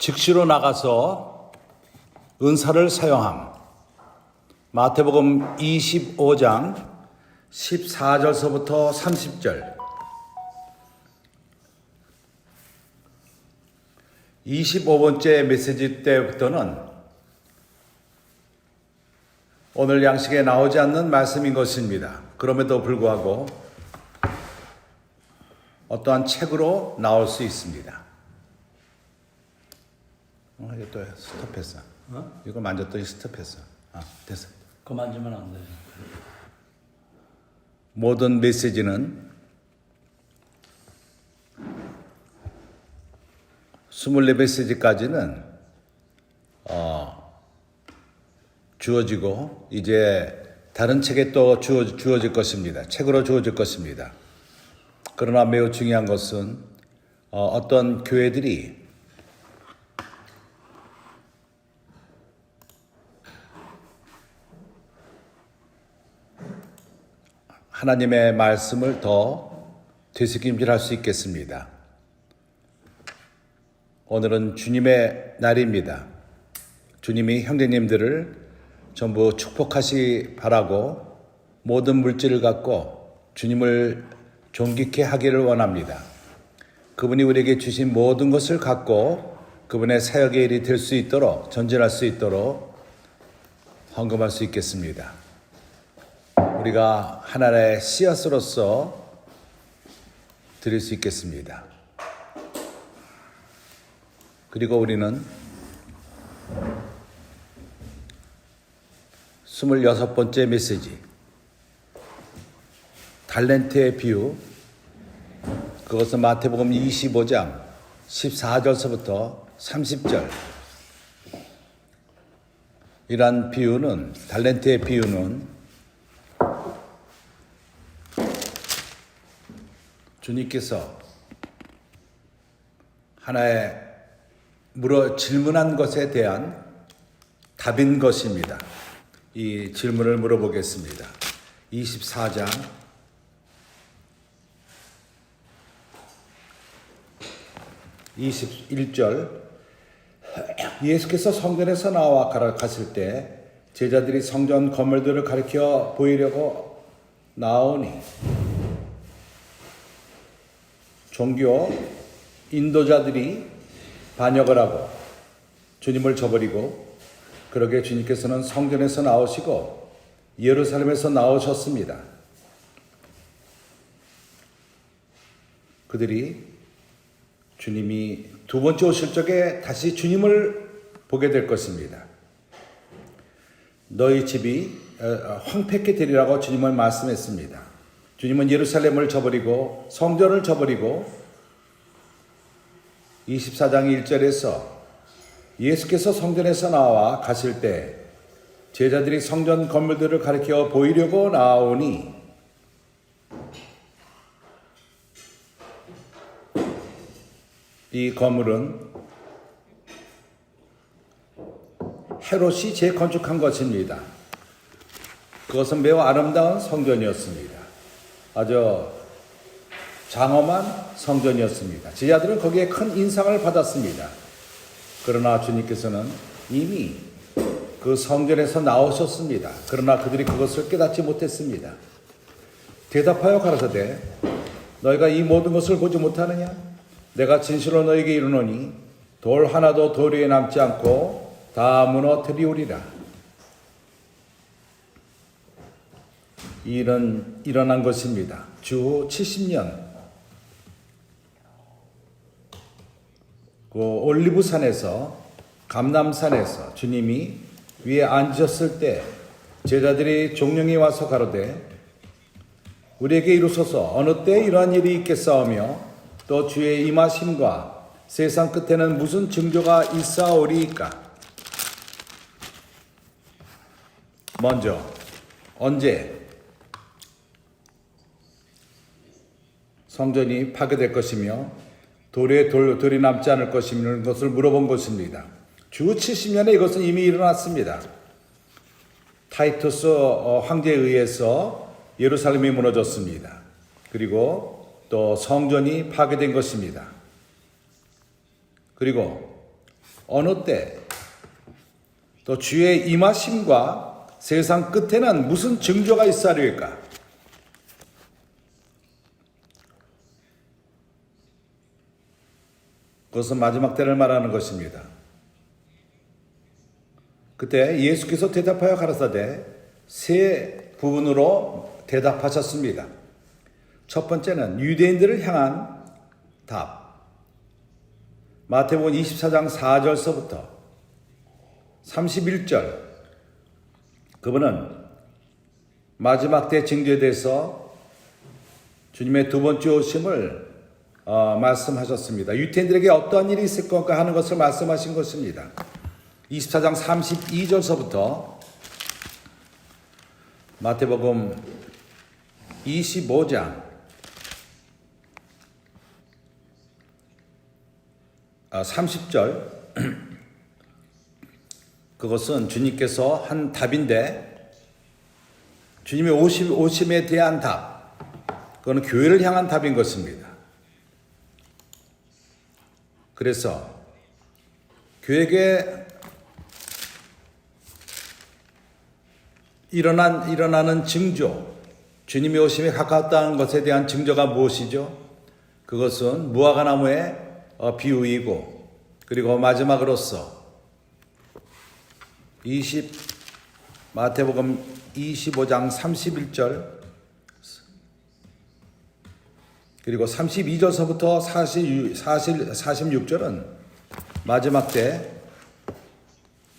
즉시로 나가서 은사를 사용함. 마태복음 25장 14절서부터 30절. 25번째 메시지 때부터는 오늘 양식에 나오지 않는 말씀인 것입니다. 그럼에도 불구하고 어떠한 책으로 나올 수 있습니다. 이거 또 스톱했어. 이거 만졌더니 스톱했어. 됐어. 그거 만지면 안 돼요. 모든 메시지는 24메시지까지는 주어지고 이제 다른 책에 또 주어질 것입니다. 책으로 주어질 것입니다. 그러나 매우 중요한 것은 어떤 교회들이 하나님의 말씀을 더 되새김질할 수 있겠습니다. 오늘은 주님의 날입니다. 주님이 형제님들을 전부 축복하시 바라고 모든 물질을 갖고 주님을 존귀케 하기를 원합니다. 그분이 우리에게 주신 모든 것을 갖고 그분의 사역의 일이 될 수 있도록 전진할 수 있도록 헌금할 수 있겠습니다. 우리가 하나의 씨앗으로서 드릴 수 있겠습니다. 그리고 우리는 26번째 메시지, 달란트의 비유, 그것은 마태복음 25장 14절서부터 30절. 이러한 비유는, 달란트의 비유는 주님께서 하나의 질문한 것에 대한 답인 것입니다. 이 질문을 물어보겠습니다. 24장 21절. 예수께서 성전에서 나와 갔을 때 제자들이 성전 건물들을 가리켜 보이려고 나오니 종교 인도자들이 반역을 하고 주님을 저버리고, 그러게 주님께서는 성전에서 나오시고 예루살렘에서 나오셨습니다. 그들이 주님이 두 번째 오실 적에 다시 주님을 보게 될 것입니다. 너희 집이 황폐케 되리라고 주님은 말씀했습니다. 주님은 예루살렘을 저버리고 성전을 저버리고 24장 1절에서 예수께서 성전에서 나와 가실 때 제자들이 성전 건물들을 가리켜 보이려고 나오니 이 건물은 헤롯이 재건축한 것입니다. 그것은 매우 아름다운 성전이었습니다. 아주 장엄한 성전이었습니다. 제자들은 거기에 큰 인상을 받았습니다. 그러나 주님께서는 이미 그 성전에서 나오셨습니다. 그러나 그들이 그것을 깨닫지 못했습니다. 대답하여 가라사대 너희가 이 모든 것을 보지 못하느냐? 내가 진실로 너희에게 이르노니 돌 하나도 돌 위에 남지 않고 다 무너뜨리우리라. 일어난 것입니다. 주 70년 그 올리브산에서, 감람산에서 주님이 위에 앉으셨을 때 제자들이 종령이 와서 가로되 우리에게 이루소서 어느 때 이러한 일이 있겠사오며 또 주의 임하심과 세상 끝에는 무슨 징조가 있사오리이까? 먼저 언제 성전이 파괴될 것이며 돌에 돌이 남지 않을 것이라는 것을 물어본 것입니다. 주 70년에 이것은 이미 일어났습니다. 타이투스 황제에 의해서 예루살렘이 무너졌습니다. 그리고 또 성전이 파괴된 것입니다. 그리고 어느 때, 또 주의 임하심과 세상 끝에는 무슨 징조가 있으리까? 그것은 마지막 때를 말하는 것입니다. 그때 예수께서 대답하여 가라사대 세 부분으로 대답하셨습니다. 첫 번째는 유대인들을 향한 답. 마태복음 24장 4절서부터 31절. 그분은 마지막 때 징조에 대해서 주님의 두 번째 오심을 말씀하셨습니다. 유대인들에게 어떠한 일이 있을 건가 하는 것을 말씀하신 것입니다. 24장 32절서부터 마태복음 25장 30절, 그것은 주님께서 한 답인데, 주님의 오심에 대한 답, 그거는 교회를 향한 답인 것입니다. 그래서 교회에게 일어나는 징조, 주님의 오심에 가까웠다는 것에 대한 징조가 무엇이죠? 그것은 무화과나무의 비유이고, 그리고 마지막으로서 마태복음 25장 31절 그리고 32절서부터 46절은 마지막 때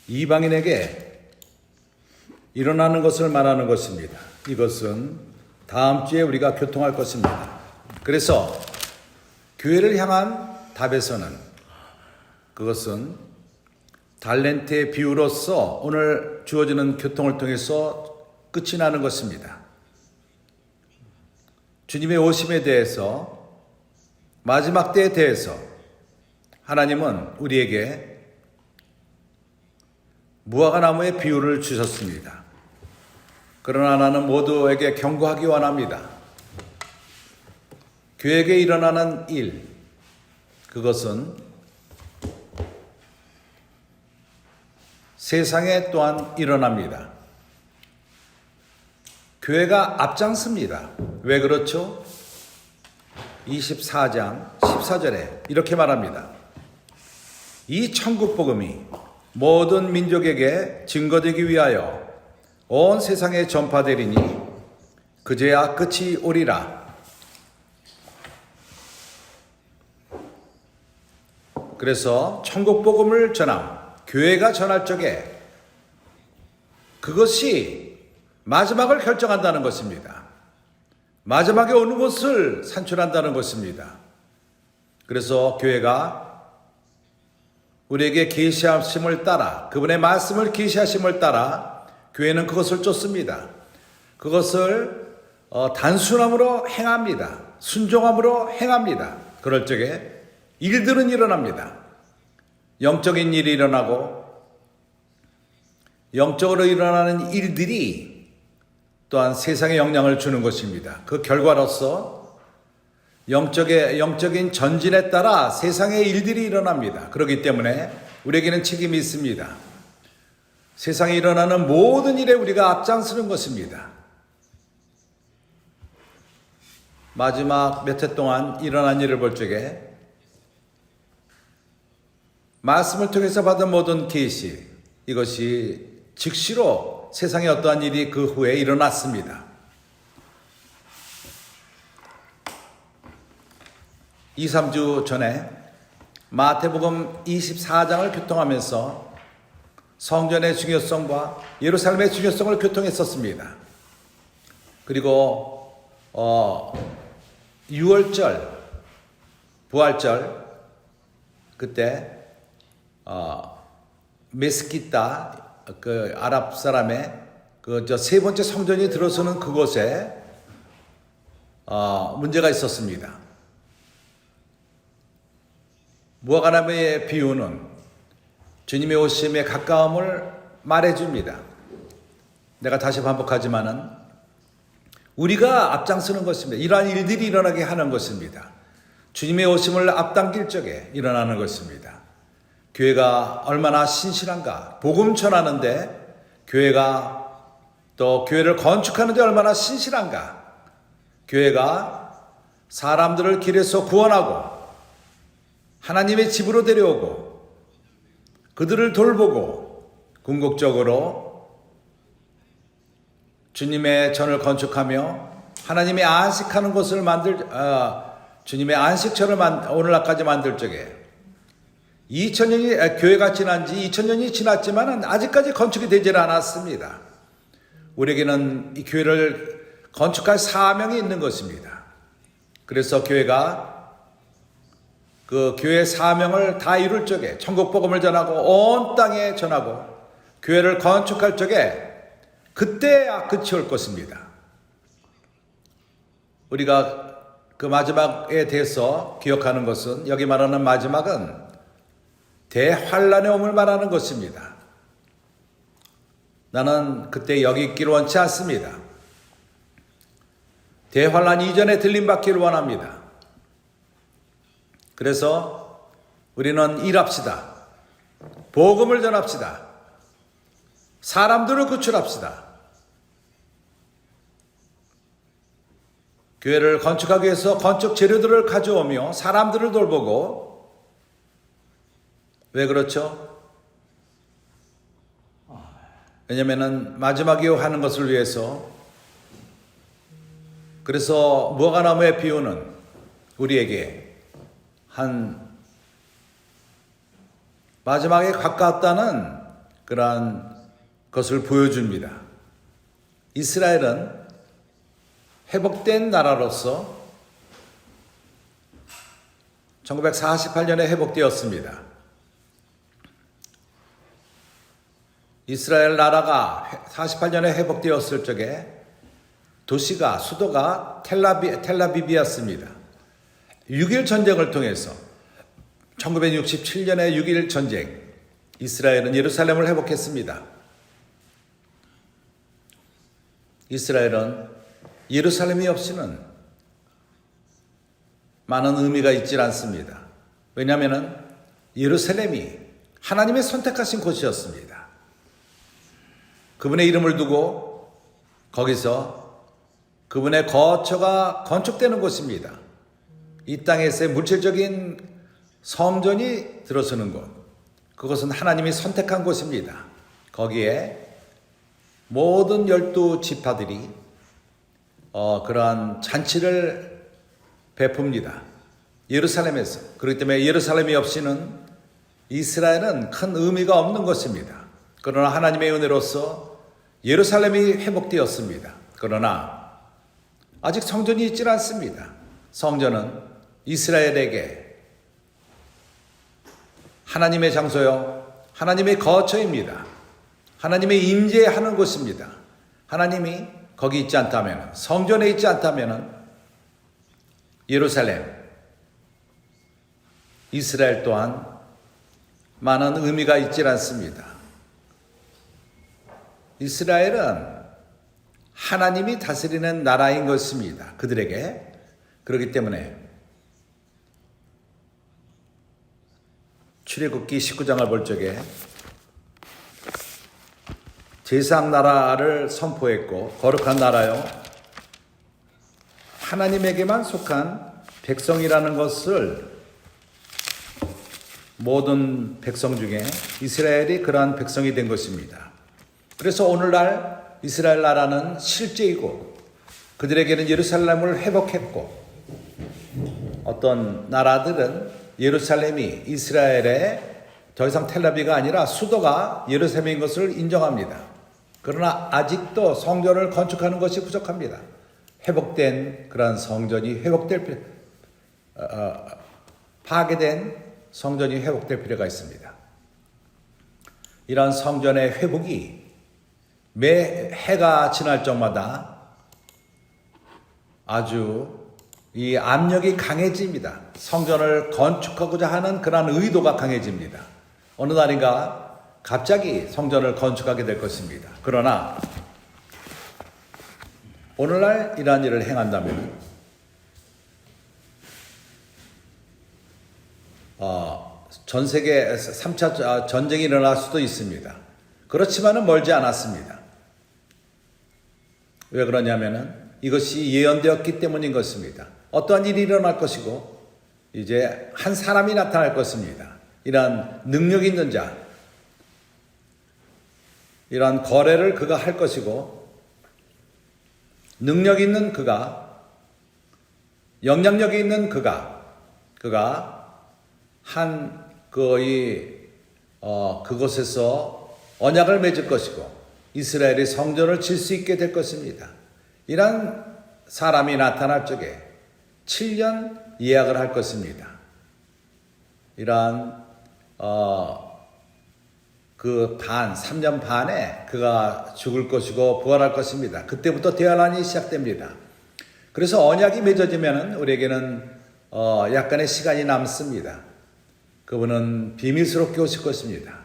이방인에게 일어나는 것을 말하는 것입니다. 이것은 다음 주에 우리가 교통할 것입니다. 그래서 교회를 향한 답에서는 그것은 달란트의 비유로서 오늘 주어지는 교통을 통해서 끝이 나는 것입니다. 주님의 오심에 대해서, 마지막 때에 대해서 하나님은 우리에게 무화과나무의 비유를 주셨습니다. 그러나 나는 모두에게 경고하기 원합니다. 교회에게 일어나는 일, 그것은 세상에 또한 일어납니다. 교회가 앞장섭니다. 왜 그렇죠? 24장 14절에 이렇게 말합니다. 이 천국 복음이 모든 민족에게 증거되기 위하여 온 세상에 전파되리니 그제야 끝이 오리라. 그래서 천국 복음을 교회가 전할 적에 그것이 마지막을 결정한다는 것입니다. 마지막에 어느 것을 산출한다는 것입니다. 그래서 교회가 우리에게 계시하심을 따라, 그분의 말씀을 계시하심을 따라 교회는 그것을 쫓습니다. 그것을 단순함으로 행합니다. 순종함으로 행합니다. 그럴 적에 일들은 일어납니다. 영적인 일이 일어나고, 영적으로 일어나는 일들이 또한 세상에 영향을 주는 것입니다. 그 결과로서 영적인 전진에 따라 세상의 일들이 일어납니다. 그렇기 때문에 우리에게는 책임이 있습니다. 세상에 일어나는 모든 일에 우리가 앞장서는 것입니다. 마지막 몇 해 동안 일어난 일을 볼 적에 말씀을 통해서 받은 모든 계시, 이것이 즉시로 세상에 어떠한 일이 그 후에 일어났습니다. 2, 3주 전에 마태복음 24장을 교통하면서 성전의 중요성과 예루살렘의 중요성을 교통했었습니다. 그리고 6월절, 부활절, 그때 메스키타, 그 아랍 사람의 세 번째 성전이 들어서는 그곳에 문제가 있었습니다. 무화과나무의 비유는 주님의 오심에 가까움을 말해줍니다. 내가 다시 반복하지만은 우리가 앞장서는 것입니다. 이러한 일들이 일어나게 하는 것입니다. 주님의 오심을 앞당길 적에 일어나는 것입니다. 교회가 얼마나 신실한가. 복음 전하는데 교회가 또 교회를 건축하는데 얼마나 신실한가. 교회가 사람들을 길에서 구원하고 하나님의 집으로 데려오고 그들을 돌보고 궁극적으로 주님의 전을 건축하며 하나님의 안식하는 곳을 주님의 안식처를 오늘날까지 만들 적에 2000년이 교회가 지난 지 2000년이 지났지만 아직까지 건축이 되질 않았습니다. 우리에게는 이 교회를 건축할 사명이 있는 것입니다. 그래서 교회가 그 교회의 사명을 다 이룰 적에 천국 복음을 전하고 온 땅에 전하고 교회를 건축할 적에 그때야 끝이 올 것입니다. 우리가 그 마지막에 대해서 기억하는 것은 여기 말하는 마지막은 대환란의 오물 말하는 것입니다. 나는 그때 여기 있기를 원치 않습니다. 대환란 이전에 들림받기를 원합니다. 그래서 우리는 일합시다. 복음을 전합시다. 사람들을 구출합시다. 교회를 건축하기 위해서 건축 재료들을 가져오며 사람들을 돌보고 왜 그렇죠? 왜냐하면 마지막에 하는 것을 위해서 그래서 무화과나무의 비유는 우리에게 한 마지막에 가까웠다는 그러한 것을 보여줍니다. 이스라엘은 회복된 나라로서 1948년에 회복되었습니다. 이스라엘 나라가 48년에 회복되었을 적에 수도가 텔라비비였습니다. 6.1 전쟁을 통해서 1967년의 6.1 전쟁, 이스라엘은 예루살렘을 회복했습니다. 이스라엘은 예루살렘이 없이는 많은 의미가 있지 않습니다. 왜냐하면 예루살렘이 하나님의 선택하신 곳이었습니다. 그분의 이름을 두고 거기서 그분의 거처가 건축되는 곳입니다. 이 땅에서의 물질적인 성전이 들어서는 곳, 그것은 하나님이 선택한 곳입니다. 거기에 모든 12지파들이 그러한 잔치를 베풉니다. 예루살렘에서. 그렇기 때문에 예루살렘이 없이는 이스라엘은 큰 의미가 없는 것입니다. 그러나 하나님의 은혜로서 예루살렘이 회복되었습니다. 그러나 아직 성전이 있지 않습니다. 성전은 이스라엘에게 하나님의 장소요, 하나님의 거처입니다. 하나님의 임재하는 곳입니다. 하나님이 거기 있지 않다면, 성전에 있지 않다면 예루살렘, 이스라엘 또한 많은 의미가 있지 않습니다. 이스라엘은 하나님이 다스리는 나라인 것입니다. 그들에게. 그렇기 때문에 출애굽기 19장을 볼 적에 제사장 나라를 선포했고 거룩한 나라요, 하나님에게만 속한 백성이라는 것을 모든 백성 중에 이스라엘이 그러한 백성이 된 것입니다. 그래서 오늘날 이스라엘 나라는 실제이고 그들에게는 예루살렘을 회복했고 어떤 나라들은 예루살렘이 이스라엘의 더 이상 텔라비가 아니라 수도가 예루살렘인 것을 인정합니다. 그러나 아직도 성전을 건축하는 것이 부족합니다. 회복된 그러한 성전이 파괴된 성전이 회복될 필요가 있습니다. 이러한 성전의 회복이 매 해가 지날 적마다 아주 이 압력이 강해집니다. 성전을 건축하고자 하는 그러한 의도가 강해집니다. 어느 날인가 갑자기 성전을 건축하게 될 것입니다. 그러나 오늘날 이러한 일을 행한다면 전 세계 3차 전쟁이 일어날 수도 있습니다. 그렇지만은 멀지 않았습니다. 왜 그러냐면은 이것이 예언되었기 때문인 것입니다. 어떠한 일이 일어날 것이고 이제 한 사람이 나타날 것입니다. 이러한 능력 있는 자, 이러한 거래를 그가 할 것이고 능력 있는 그가, 영향력이 있는 그가 한 그곳에서 언약을 맺을 것이고 이스라엘이 성전을 질 수 있게 될 것입니다. 이러한 사람이 나타날 적에 7년 예약을 할 것입니다. 이러한 3년 반에 그가 죽을 것이고 부활할 것입니다. 그때부터 대환란이 시작됩니다. 그래서 언약이 맺어지면 우리에게는 약간의 시간이 남습니다. 그분은 비밀스럽게 오실 것입니다.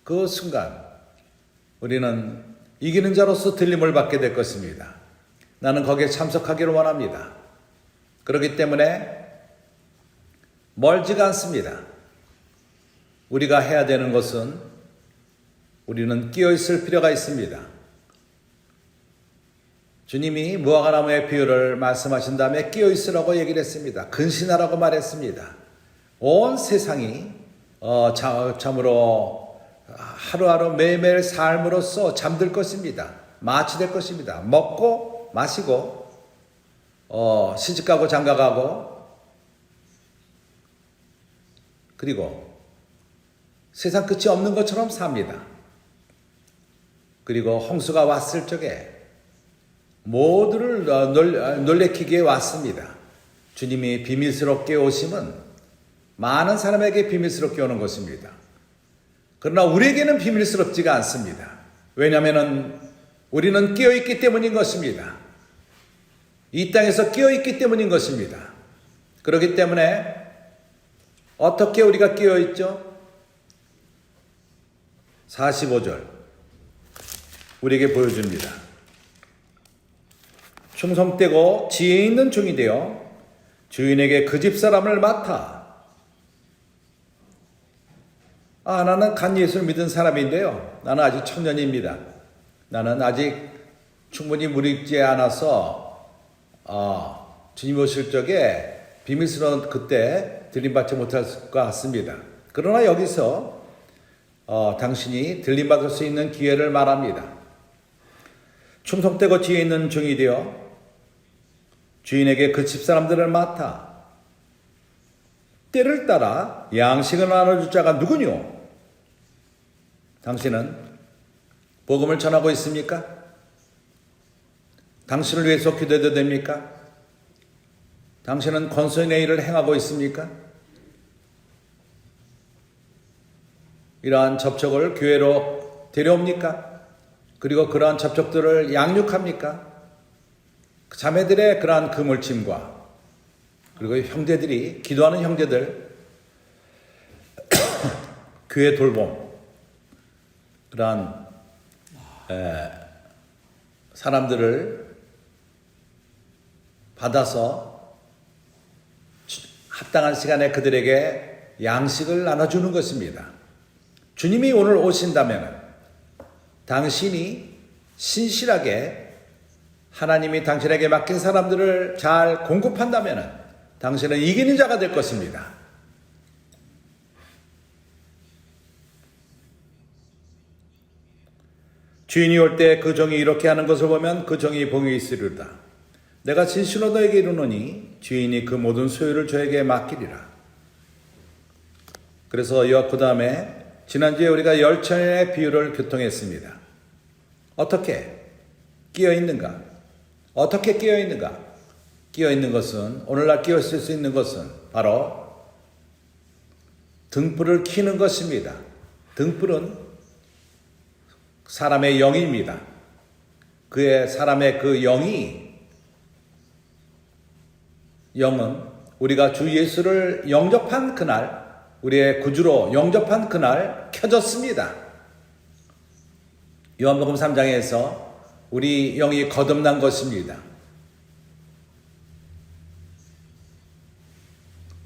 그 순간 우리는 이기는 자로서 들림을 받게 될 것입니다. 나는 거기에 참석하기를 원합니다. 그렇기 때문에 멀지가 않습니다. 우리가 해야 되는 것은 우리는 끼어 있을 필요가 있습니다. 주님이 무화과나무의 비유를 말씀하신 다음에 끼어 있으라고 얘기를 했습니다. 근신하라고 말했습니다. 온 세상이 참으로 하루하루 매일매일 삶으로써 잠들 것입니다. 마취될 것입니다. 먹고 마시고 시집가고 장가가고 그리고 세상 끝이 없는 것처럼 삽니다. 그리고 홍수가 왔을 적에 모두를 놀래키기에 왔습니다. 주님이 비밀스럽게 오심은 많은 사람에게 비밀스럽게 오는 것입니다. 그러나 우리에게는 비밀스럽지가 않습니다. 왜냐하면 우리는 끼어있기 때문인 것입니다. 이 땅에서 끼어있기 때문인 것입니다. 그렇기 때문에 어떻게 우리가 끼어있죠? 45절 우리에게 보여줍니다. 충성되고 지혜 있는 종이 되어 주인에게 그 집 사람을 맡아. 나는 간 예수를 믿은 사람인데요. 나는 아직 청년입니다. 나는 아직 충분히 무리지 않아서 주님 오실 적에 비밀스러운 그때 들림받지 못할 것 같습니다. 그러나 여기서 당신이 들림받을 수 있는 기회를 말합니다. 충성되고 지혜 있는 종이 되어 주인에게 그 집사람들을 맡아 때를 따라 양식을 나눠줄 자가 누구뇨? 당신은 복음을 전하고 있습니까? 당신을 위해서 기도해도 됩니까? 당신은 권선의 일을 행하고 있습니까? 이러한 접촉을 교회로 데려옵니까? 그리고 그러한 접촉들을 양육합니까? 자매들의 그러한 그물침과 그리고 형제들이 기도하는 형제들 교회 돌봄 그러한 사람들을 받아서 합당한 시간에 그들에게 양식을 나눠주는 것입니다. 주님이 오늘 오신다면 당신이 신실하게 하나님이 당신에게 맡긴 사람들을 잘 공급한다면 당신은 이기는 자가 될 것입니다. 주인이 올 때 그 종이 이렇게 하는 것을 보면 그 종이 복이 있으리로다. 내가 진실로 너에게 이르노니 주인이 그 모든 소유를 저에게 맡기리라. 그래서 그 다음에 지난주에 우리가 열천의 비유를 교통했습니다. 어떻게 끼어있는가? 어떻게 끼어있는가? 끼어있는 것은 오늘날 끼어있을 수 있는 것은 바로 등불을 켜는 것입니다. 등불은 사람의 영입니다. 사람의 그 영은 우리가 주 예수를 영접한 그날, 우리의 구주로 영접한 그날 켜졌습니다. 요한복음 3장에서 우리 영이 거듭난 것입니다.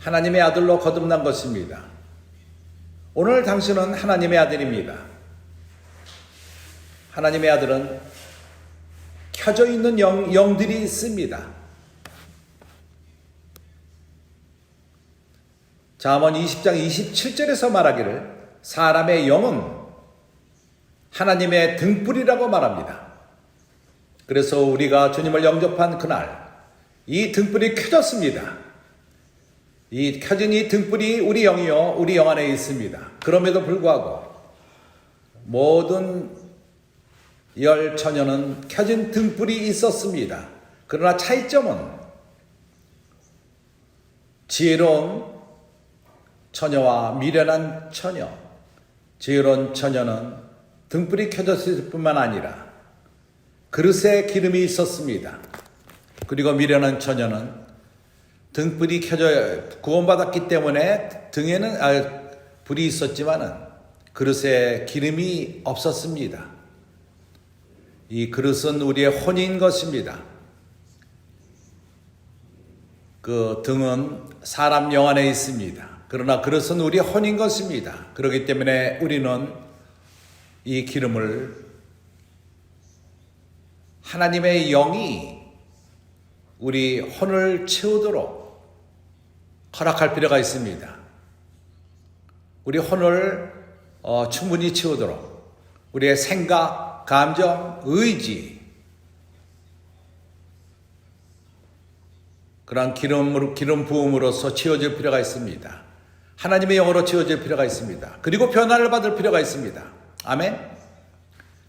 하나님의 아들로 거듭난 것입니다. 오늘 당신은 하나님의 아들입니다. 하나님의 아들은 켜져 있는 영들이 있습니다. 잠언 20장 27절에서 말하기를 사람의 영은 하나님의 등불이라고 말합니다. 그래서 우리가 주님을 영접한 그날 이 등불이 켜졌습니다. 이 켜진 이 등불이 우리 영이요 우리 영 안에 있습니다. 그럼에도 불구하고 모든 열 처녀는 켜진 등불이 있었습니다. 그러나 차이점은 지혜로운 처녀와 미련한 처녀, 지혜로운 처녀는 등불이 켜졌을 뿐만 아니라 그릇에 기름이 있었습니다. 그리고 미련한 처녀는 등불이 켜져 구원받았기 때문에 등에는 불이 있었지만은 그릇에 기름이 없었습니다. 이 그릇은 우리의 혼인 것입니다. 그 등은 사람 영 안에 있습니다. 그러나 그릇은 우리의 혼인 것입니다. 그렇기 때문에 우리는 이 기름을 하나님의 영이 우리 혼을 채우도록 허락할 필요가 있습니다. 우리 혼을 충분히 채우도록 우리의 생각, 감정, 의지 그러한 기름 부음으로써 채워질 필요가 있습니다. 하나님의 영으로 채워질 필요가 있습니다. 그리고 변화를 받을 필요가 있습니다. 아멘.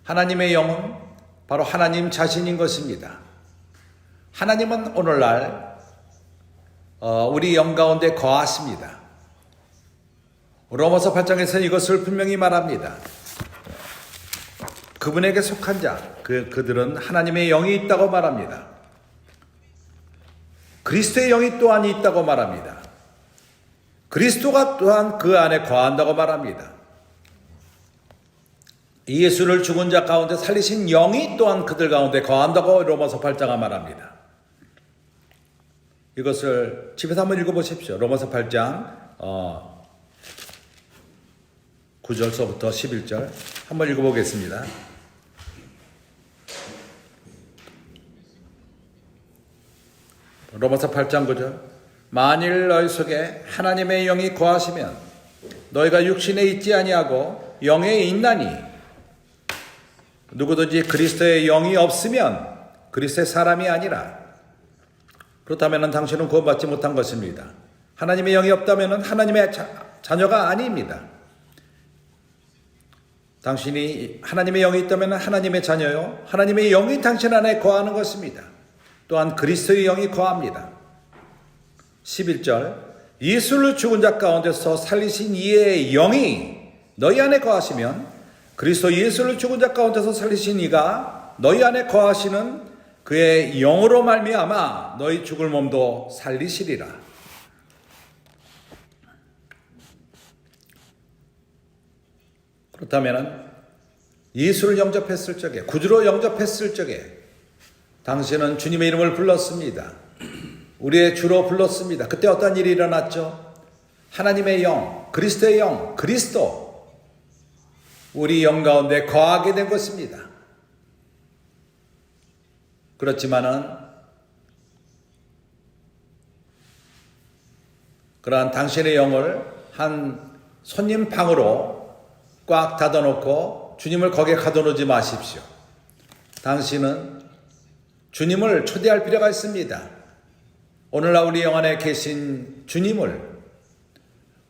하나님의 영은 바로 하나님 자신인 것입니다. 하나님은 오늘날 우리 영 가운데 거하십니다. 로마서 8장에서 이것을 분명히 말합니다. 그분에게 속한 자, 그들은 하나님의 영이 있다고 말합니다. 그리스도의 영이 또한 있다고 말합니다. 그리스도가 또한 그 안에 거한다고 말합니다. 이 예수를 죽은 자 가운데 살리신 영이 또한 그들 가운데 거한다고 로마서 8장가 말합니다. 이것을 집에서 한번 읽어보십시오. 로마서 8장 9절서부터 11절 한번 읽어보겠습니다. 로마서 8장 9절 만일 너희 속에 하나님의 영이 거하시면 너희가 육신에 있지 아니하고 영에 있나니 누구든지 그리스도의 영이 없으면 그리스도의 사람이 아니라 그렇다면 당신은 구원받지 못한 것입니다. 하나님의 영이 없다면 하나님의 자녀가 아닙니다. 당신이 하나님의 영이 있다면 하나님의 자녀요 하나님의 영이 당신 안에 거하는 것입니다. 또한 그리스도의 영이 거합니다. 11절 예수를 죽은 자 가운데서 살리신 이의 영이 너희 안에 거하시면 그리스도 예수를 죽은 자 가운데서 살리신 이가 너희 안에 거하시는 그의 영으로 말미암아 너희 죽을 몸도 살리시리라. 그렇다면 예수를 영접했을 적에 구주로 영접했을 적에 당신은 주님의 이름을 불렀습니다. 우리의 주로 불렀습니다. 그때 어떤 일이 일어났죠? 하나님의 영, 그리스도의 영, 그리스도 우리 영 가운데 거하게 된 것입니다. 그렇지만은 그러한 당신의 영을 한 손님 방으로 꽉 닫아놓고 주님을 거기에 가둬놓지 마십시오. 당신은 주님을 초대할 필요가 있습니다. 오늘날 우리 영 안에 계신 주님을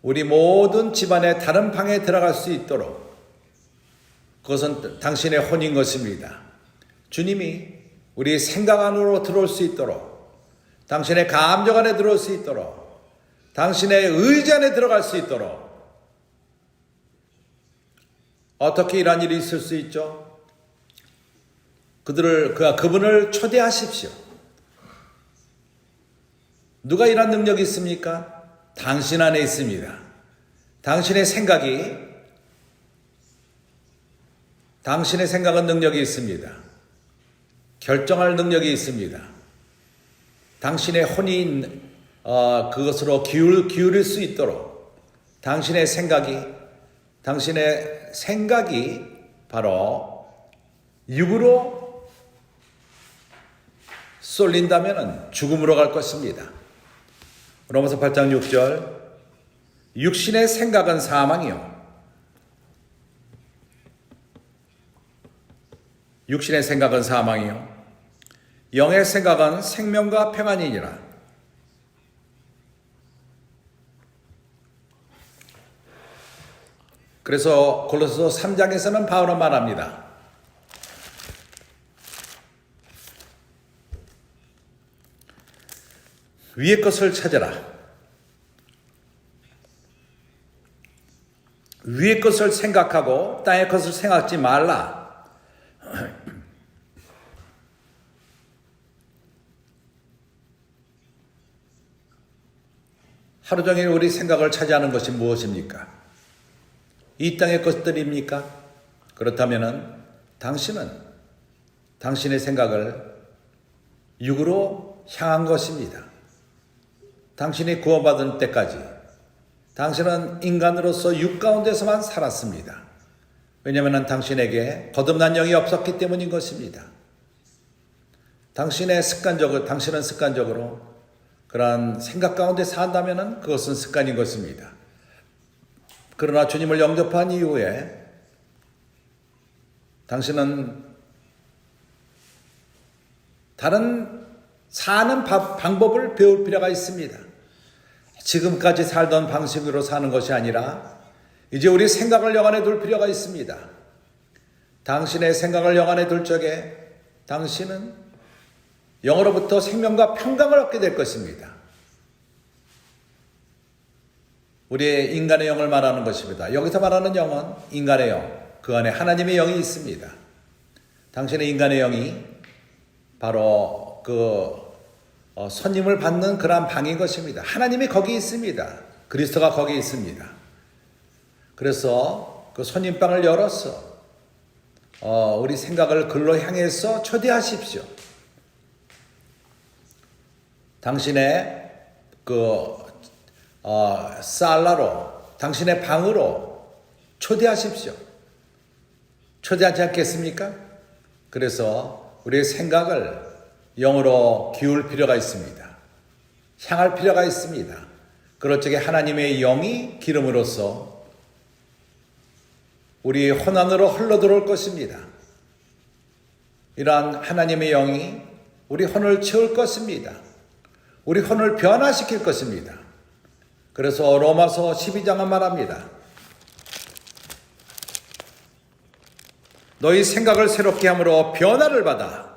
우리 모든 집안의 다른 방에 들어갈 수 있도록 그것은 당신의 혼인 것입니다. 주님이 우리 생각 안으로 들어올 수 있도록 당신의 감정 안에 들어올 수 있도록 당신의 의지 안에 들어갈 수 있도록 어떻게 이런 일이 있을 수 있죠? 그분을 초대하십시오. 누가 이런 능력이 있습니까? 당신 안에 있습니다. 당신의 생각은 능력이 있습니다. 결정할 능력이 있습니다. 당신의 혼이 그것으로 기울일 수 있도록 당신의 생각이 바로 육으로 쏠린다면 죽음으로 갈 것입니다. 로마서 8장 6절 육신의 생각은 사망이요 육신의 생각은 사망이요 영의 생각은 생명과 평안이니라. 그래서 골로새서 3장에서는 바울은 말합니다. 위의 것을 찾아라. 위의 것을 생각하고 땅의 것을 생각하지 말라. 하루 종일 우리 생각을 차지하는 것이 무엇입니까? 이 땅의 것들입니까? 그렇다면 당신은 당신의 생각을 육으로 향한 것입니다. 당신이 구원받은 때까지 당신은 인간으로서 육 가운데서만 살았습니다. 왜냐하면 당신에게 거듭난 영이 없었기 때문인 것입니다. 당신은 습관적으로 그러한 생각 가운데 산다면 그것은 습관인 것입니다. 그러나 주님을 영접한 이후에 당신은 다른 사는 방법을 배울 필요가 있습니다. 지금까지 살던 방식으로 사는 것이 아니라 이제 우리 생각을 영안에 둘 필요가 있습니다. 당신의 생각을 영안에 둘 적에 당신은 영으로부터 생명과 평강을 얻게 될 것입니다. 우리의 인간의 영을 말하는 것입니다. 여기서 말하는 영은 인간의 영, 그 안에 하나님의 영이 있습니다. 당신의 인간의 영이 바로 손님을 받는 그러한 방인 것입니다. 하나님이 거기 있습니다. 그리스도가 거기 있습니다. 그래서 그 손님방을 열어서 우리 생각을 글로 향해서 초대하십시오. 당신의 살라로, 당신의 방으로 초대하십시오. 초대하지 않겠습니까? 그래서 우리의 생각을 영으로 기울 필요가 있습니다. 향할 필요가 있습니다. 그럴 적에 하나님의 영이 기름으로써 우리 혼 안으로 흘러들어올 것입니다. 이러한 하나님의 영이 우리 혼을 채울 것입니다. 우리 혼을 변화시킬 것입니다. 그래서 로마서 12장은 말합니다. 너희 생각을 새롭게 함으로 변화를 받아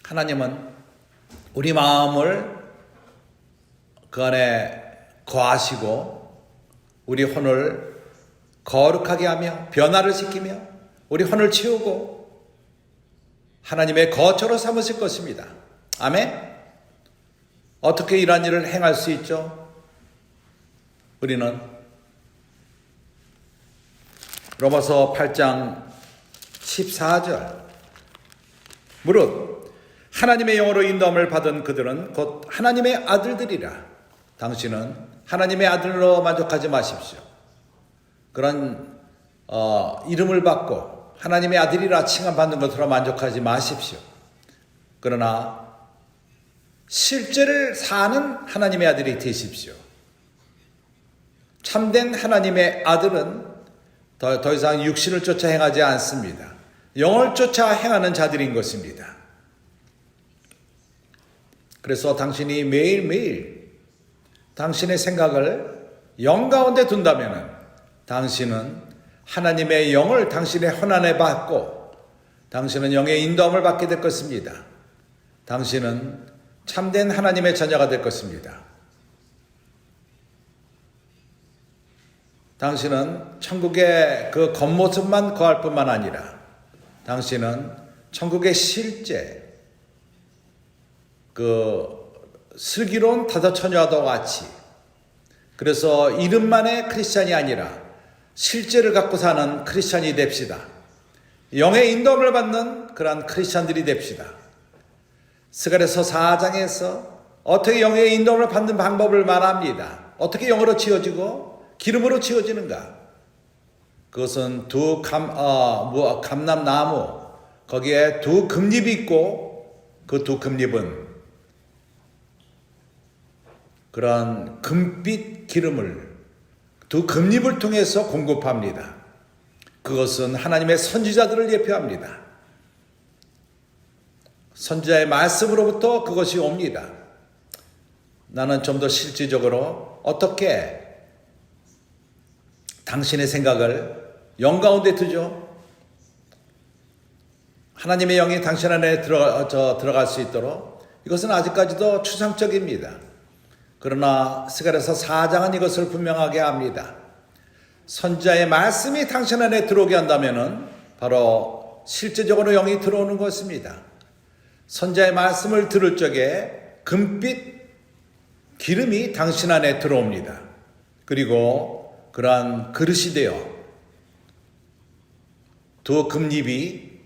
하나님은 우리 마음을 그 안에 거하시고 우리 혼을 거룩하게 하며 변화를 시키며 우리 혼을 채우고 하나님의 거처로 삼으실 것입니다. 아멘? 어떻게 이러한 일을 행할 수 있죠? 우리는 로마서 8장 14절 무릇 하나님의 영으로 인도함을 받은 그들은 곧 하나님의 아들들이라. 당신은 하나님의 아들로 만족하지 마십시오. 그런 이름을 받고 하나님의 아들이라 칭함받는 것으로 만족하지 마십시오. 그러나 실제를 사는 하나님의 아들이 되십시오. 참된 하나님의 아들은 더 이상 육신을 쫓아 행하지 않습니다. 영을 쫓아 행하는 자들인 것입니다. 그래서 당신이 매일매일 당신의 생각을 영 가운데 둔다면 당신은 하나님의 영을 당신의 혼 안에 받고 당신은 영의 인도함을 받게 될 것입니다. 당신은 참된 하나님의 자녀가 될 것입니다. 당신은 천국의 그 겉모습만 거할 뿐만 아니라 당신은 천국의 실제 그 슬기로운 다섯 처녀와도 같이 그래서 이름만의 크리스찬이 아니라 실제를 갖고 사는 크리스찬이 됩시다. 영의 인도함을 받는 그러한 크리스찬들이 됩시다. 스가랴서 4장에서 어떻게 영의 인도를 받는 방법을 말합니다. 어떻게 영으로 지어지고 기름으로 지어지는가? 그것은 감람나무, 거기에 두 금잎이 있고 그 두 금잎은 그런 금빛 기름을 두 금잎을 통해서 공급합니다. 그것은 하나님의 선지자들을 예표합니다. 선지자의 말씀으로부터 그것이 옵니다. 나는 좀 더 실질적으로 어떻게 당신의 생각을 영 가운데 두죠? 하나님의 영이 당신 안에 들어갈 수 있도록 이것은 아직까지도 추상적입니다. 그러나 스가랴서 4장은 이것을 분명하게 합니다. 선지자의 말씀이 당신 안에 들어오게 한다면 바로 실제적으로 영이 들어오는 것입니다. 선지자의 말씀을 들을 적에 금빛 기름이 당신 안에 들어옵니다. 그리고 그러한 그릇이 되어 두 금잎이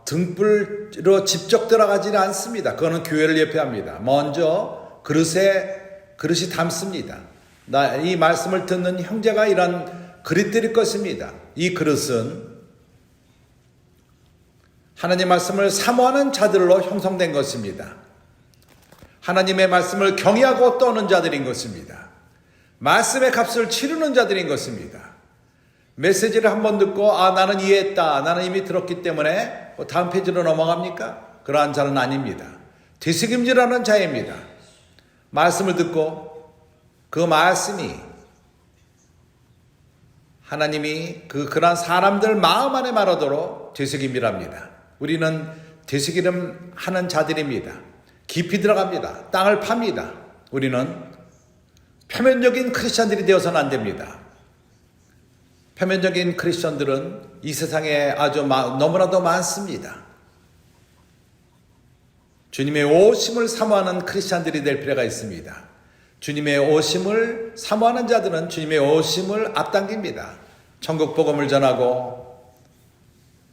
등불로 직접 들어가지는 않습니다. 그거는 교회를 예표합니다. 먼저 그릇이 담습니다. 이 말씀을 듣는 형제가 이런 그릇들일 것입니다. 이 그릇은 하나님 말씀을 사모하는 자들로 형성된 것입니다. 하나님의 말씀을 경외하고 떠는 자들인 것입니다. 말씀의 값을 치르는 자들인 것입니다. 메시지를 한번 듣고 나는 이해했다, 나는 이미 들었기 때문에 다음 페이지로 넘어갑니까? 그러한 자는 아닙니다. 되새김질하는 자입니다. 말씀을 듣고 그 말씀이 하나님이 그러한 사람들 마음 안에 말하도록 되새김질합니다. 우리는 되새김 하는 자들입니다. 깊이 들어갑니다. 땅을 팝니다. 우리는 표면적인 크리스천들이 되어서는 안 됩니다. 표면적인 크리스천들은 이 세상에 아주 너무나도 많습니다. 주님의 오심을 사모하는 크리스천들이 될 필요가 있습니다. 주님의 오심을 사모하는 자들은 주님의 오심을 앞당깁니다. 천국 복음을 전하고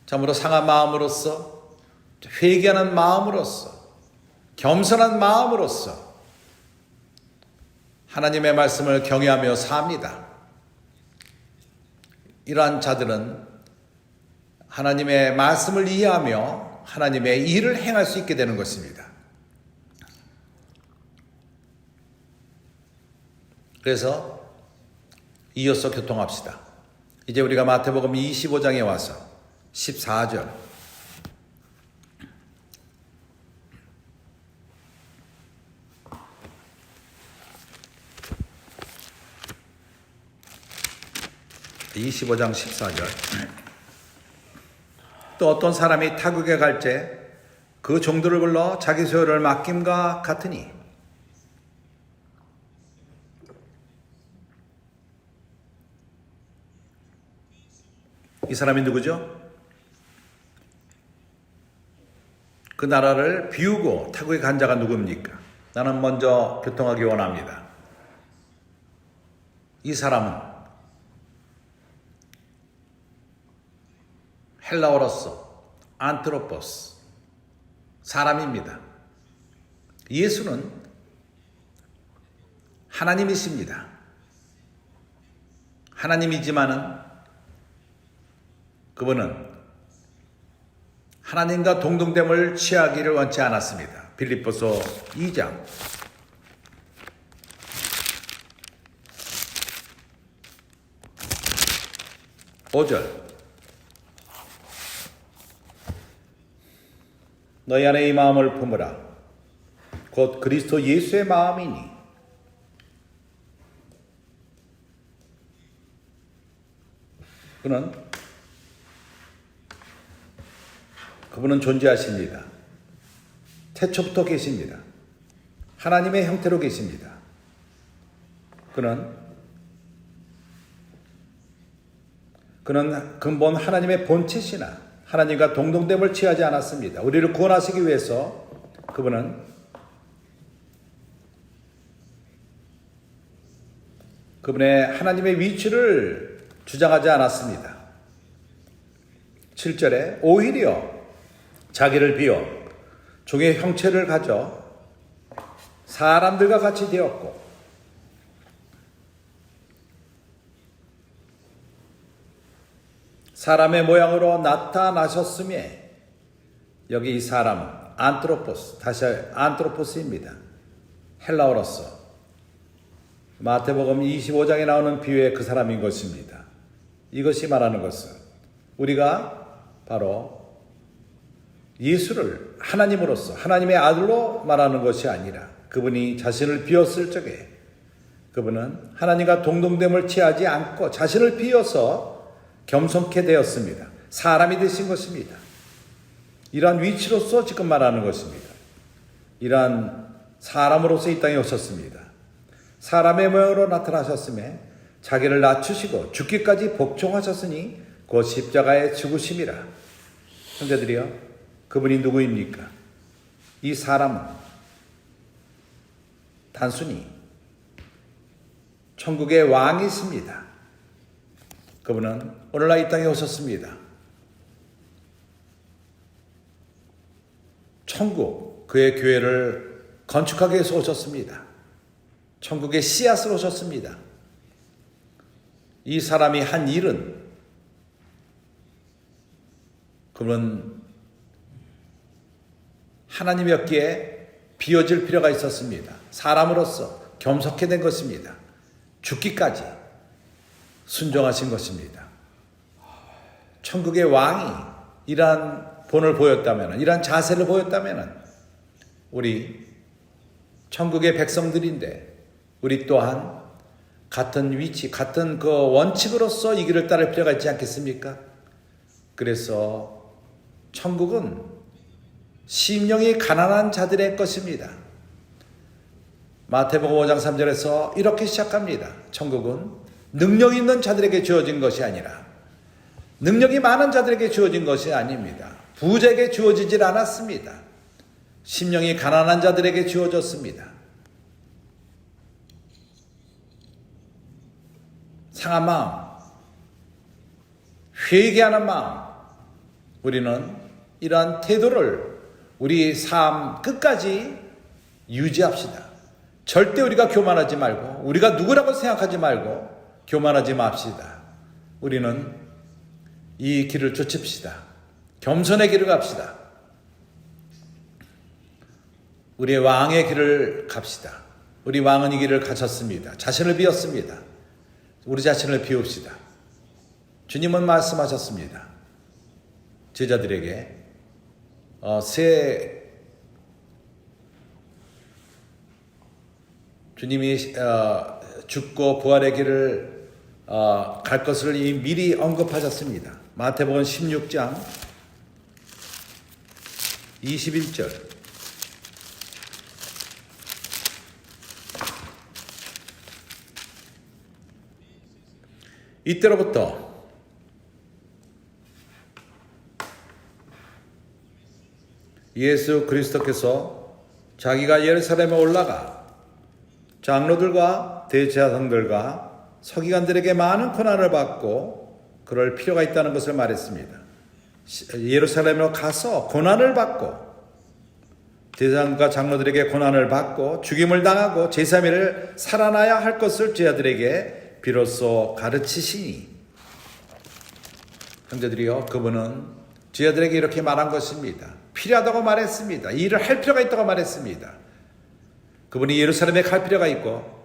참으로 상한 마음으로서 회개하는 마음으로서 겸손한 마음으로서 하나님의 말씀을 경외하며 삽니다. 이러한 자들은 하나님의 말씀을 이해하며 하나님의 일을 행할 수 있게 되는 것입니다. 그래서 이어서 교통합시다. 이제 우리가 마태복음 25장에 와서 14절 (25장 14절) 또 어떤 사람이 타국에 갈 때 그 종들을 불러 자기 소유를 맡김과 같으니 이 사람이 누구죠? 그 나라를 비우고 타국에 간 자가 누굽니까? 나는 먼저 교통하기 원합니다. 이 사람은 헬라어로서 안트로포스, 사람입니다. 예수는 하나님이십니다. 하나님이지만은 그분은 하나님과 동등됨을 취하기를 원치 않았습니다. 빌립보서 2장 5절 너희 안에 이 마음을 품으라. 곧 그리스도 예수의 마음이니 그분은 존재하십니다. 태초부터 계십니다. 하나님의 형태로 계십니다. 그는 근본 하나님의 본체시나 하나님과 동등됨을 취하지 않았습니다. 우리를 구원하시기 위해서 그분은 그분의 하나님의 위치를 주장하지 않았습니다. 7절에 오히려 자기를 비워 종의 형체를 가져 사람들과 같이 되었고 사람의 모양으로 나타나셨음에 여기 이 사람은 안트로포스, 다시 안트로포스입니다. 헬라어로서 마태복음 25장에 나오는 비유의 그 사람인 것입니다. 이것이 말하는 것은 우리가 바로 예수를 하나님으로서 하나님의 아들로 말하는 것이 아니라 그분이 자신을 비웠을 적에 그분은 하나님과 동등됨을 취하지 않고 자신을 비워서 겸손케 되었습니다. 사람이 되신 것입니다. 이러한 위치로서 지금 말하는 것입니다. 이러한 사람으로서 이 땅에 오셨습니다. 사람의 모양으로 나타나셨음에 자기를 낮추시고 죽기까지 복종하셨으니 곧 십자가의 죽으심이라. 형제들이여, 그분이 누구입니까? 이 사람은 단순히 천국의 왕이십니다. 그분은 오늘날 이 땅에 오셨습니다. 천국, 그의 교회를 건축하기 위해서 오셨습니다. 천국의 씨앗으로 오셨습니다. 이 사람이 한 일은 그분은 하나님이었기에 비워질 필요가 있었습니다. 사람으로서 겸손케 된 것입니다. 죽기까지 순종하신 것입니다. 천국의 왕이 이러한 본을 보였다면, 이러한 자세를 보였다면 우리 천국의 백성들인데 우리 또한 같은 위치, 같은 그 원칙으로서 이 길을 따를 필요가 있지 않겠습니까? 그래서 천국은 심령이 가난한 자들의 것입니다. 마태복음 5장 3절에서 이렇게 시작합니다. 천국은 능력 있는 자들에게 주어진 것이 아니라 능력이 많은 자들에게 주어진 것이 아닙니다. 부자에게 주어지질 않았습니다. 심령이 가난한 자들에게 주어졌습니다. 상한 마음, 회개하는 마음, 우리는 이러한 태도를 우리 삶 끝까지 유지합시다. 절대 우리가 교만하지 말고 우리가 누구라고 생각하지 말고 교만하지 맙시다. 우리는 이 길을 쫓읍시다. 겸손의 길을 갑시다. 우리의 왕의 길을 갑시다. 우리 왕은 이 길을 가셨습니다. 자신을 비웠습니다. 우리 자신을 비웁시다. 주님은 말씀하셨습니다. 제자들에게 주님이 죽고 부활의 길을 갈 것을 이미 미리 언급하셨습니다. 마태복음 16장 21절. 이때로부터 예수 그리스도께서 자기가 예루살렘에 올라가 장로들과 대제사장들과 서기관들에게 많은 고난을 받고 그럴 필요가 있다는 것을 말했습니다. 예루살렘으로 가서 고난을 받고 대제사장과 장로들에게 고난을 받고 죽임을 당하고 제3일을 살아나야 할 것을 제자들에게 비로소 가르치시니, 형제들이요, 그분은 제자들에게 이렇게 말한 것입니다. 필요하다고 말했습니다. 이 일을 할 필요가 있다고 말했습니다. 그분이 예루살렘에 갈 필요가 있고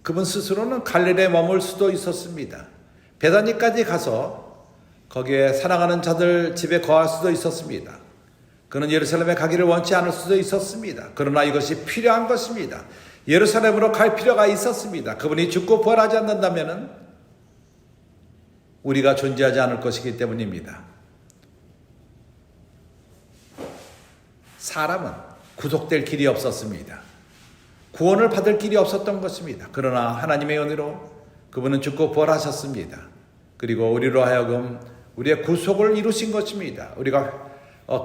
그분 스스로는 갈릴리에 머물 수도 있었습니다. 베다니까지 가서 거기에 사랑하는 자들 집에 거할 수도 있었습니다. 그는 예루살렘에 가기를 원치 않을 수도 있었습니다. 그러나 이것이 필요한 것입니다. 예루살렘으로 갈 필요가 있었습니다. 그분이 죽고 부활하지 않는다면 우리가 존재하지 않을 것이기 때문입니다. 사람은 구속될 길이 없었습니다. 구원을 받을 길이 없었던 것입니다. 그러나 하나님의 은혜로 그분은 죽고 부활하셨습니다. 그리고 우리로 하여금 우리의 구속을 이루신 것입니다. 우리가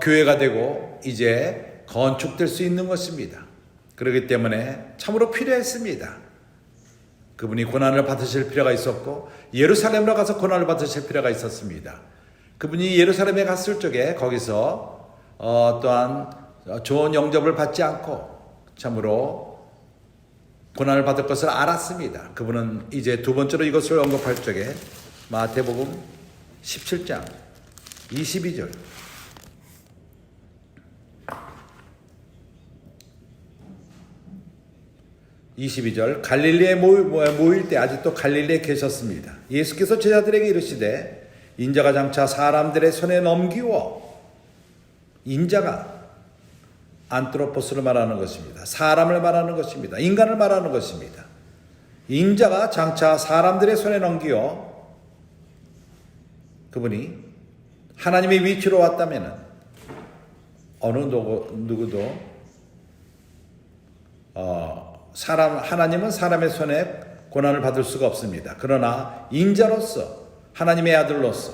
교회가 되고 이제 건축될 수 있는 것입니다. 그렇기 때문에 참으로 필요했습니다. 그분이 고난을 받으실 필요가 있었고 예루살렘으로 가서 고난을 받으실 필요가 있었습니다. 그분이 예루살렘에 갔을 적에 거기서 또한 좋은 영접을 받지 않고 참으로 고난을 받을 것을 알았습니다. 그분은 이제 두 번째로 이것을 언급할 적에 마태복음 17장 22절 22절 갈릴리에 모일 때 아직도 갈릴리에 계셨습니다. 예수께서 제자들에게 이르시되 인자가 장차 사람들의 손에 넘기워 인자가 안트로포스를 말하는 것입니다. 사람을 말하는 것입니다. 인간을 말하는 것입니다. 인자가 장차 사람들의 손에 넘기어 그분이 하나님의 위치로 왔다면 어느 누구도 하나님은 사람의 손에 고난을 받을 수가 없습니다. 그러나 인자로서 하나님의 아들로서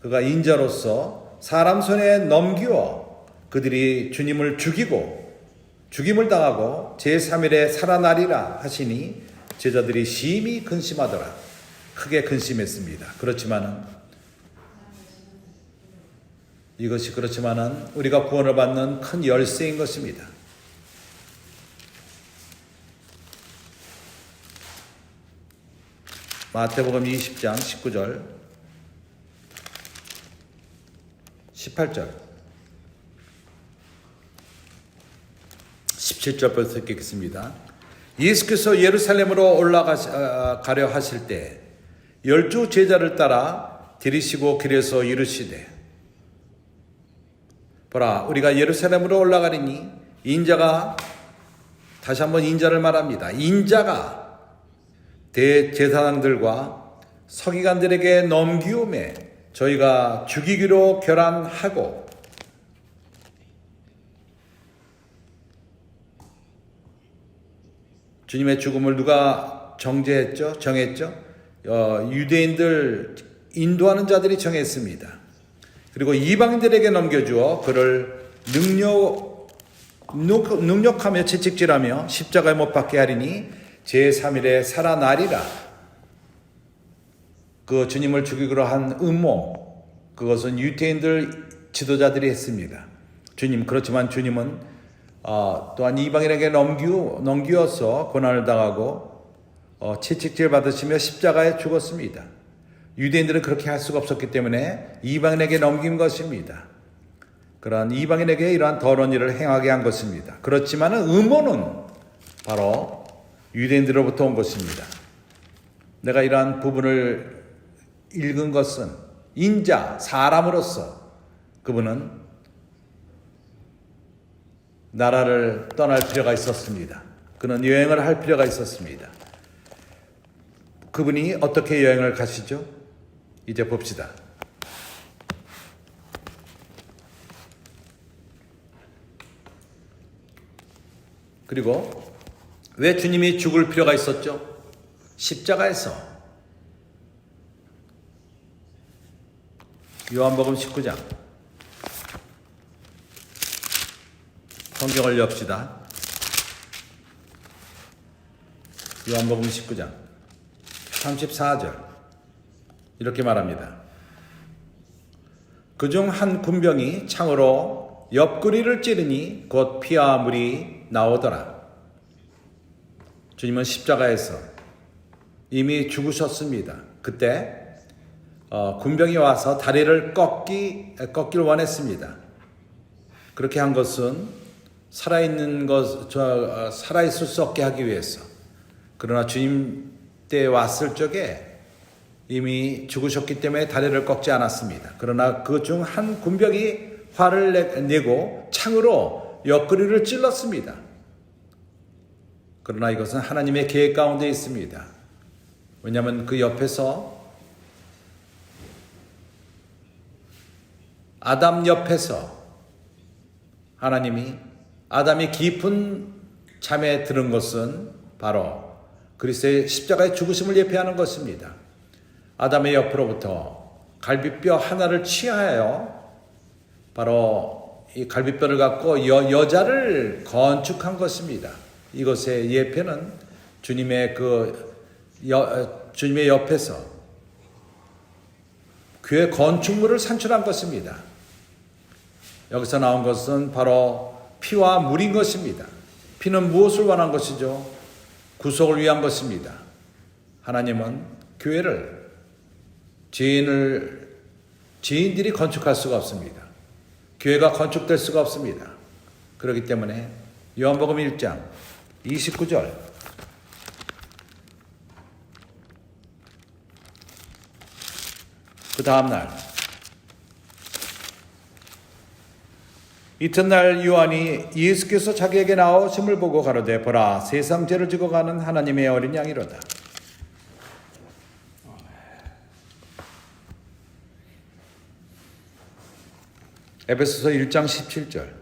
그가 인자로서 사람 손에 넘기어 그들이 주님을 죽이고 죽임을 당하고 제3일에 살아나리라 하시니 제자들이 심히 근심하더라. 크게 근심했습니다. 그렇지만은 우리가 구원을 받는 큰 열쇠인 것입니다. 마태복음 20장 19절 18절 17절부터 읽겠습니다. 예수께서 예루살렘으로 올라가려 하실 때 12 제자를 따라 들이시고 길에서 이르시되 보라 우리가 예루살렘으로 올라가리니 인자가 다시 한번 인자를 말합니다. 인자가 대제사장들과 서기관들에게 넘기움에 저희가 죽이기로 결단하고 주님의 죽음을 누가 정했죠? 유대인들 인도하는 자들이 정했습니다. 그리고 이방인들에게 넘겨주어 그를 능욕하며 채찍질하며 십자가에 못 박게 하리니 제3일에 살아나리라. 그 주님을 죽이기로 한 음모 그것은 유대인들 지도자들이 했습니다. 그렇지만 주님은 또한 이방인에게 넘기어서 고난을 당하고 채찍질 받으시며 십자가에 죽었습니다. 유대인들은 그렇게 할 수가 없었기 때문에 이방인에게 넘긴 것입니다. 그러한 이방인에게 이러한 더러운 일을 행하게 한 것입니다. 그렇지만 음모는 바로 유대인들로부터 온 것입니다. 내가 이러한 부분을 읽은 것은 인자, 사람으로서 그분은 나라를 떠날 필요가 있었습니다. 그는 여행을 할 필요가 있었습니다. 그분이 어떻게 여행을 가시죠? 이제 봅시다. 그리고 왜 주님이 죽을 필요가 있었죠? 십자가에서 요한복음 19장 성경을 엽시다. 요한복음 19장 34절 이렇게 말합니다. 그중 한 군병이 창으로 옆구리를 찌르니 곧 피와 물이 나오더라. 주님은 십자가에서 이미 죽으셨습니다. 그때 군병이 와서 다리를 꺾길 원했습니다. 그렇게 한 것은 살아있을 수 없게 하기 위해서. 그러나 주님 때 왔을 적에 이미 죽으셨기 때문에 다리를 꺾지 않았습니다. 그러나 그 중 한 군병이 화를 내고 창으로 옆구리를 찔렀습니다. 그러나 이것은 하나님의 계획 가운데 있습니다. 왜냐하면 그 옆에서 아담 옆에서 하나님이 아담이 깊은 잠에 들은 것은 바로 그리스도의 십자가의 죽으심을 예표하는 것입니다. 아담의 옆으로부터 갈비뼈 하나를 취하여 바로 이 갈비뼈를 갖고 여자를 건축한 것입니다. 이것의 예표는 주님의 옆에서 교회 건축물을 산출한 것입니다. 여기서 나온 것은 바로 피와 물인 것입니다. 피는 무엇을 원한 것이죠? 구속을 위한 것입니다. 하나님은 교회를 지인들이 건축할 수가 없습니다. 교회가 건축될 수가 없습니다. 그렇기 때문에 요한복음 1장 29절 그 다음날 이튿날 요한이 예수께서 자기에게 나오심을 보고 가로되 보라 세상 죄를 지고 가는 하나님의 어린 양이로다. 에베소서 1장 17절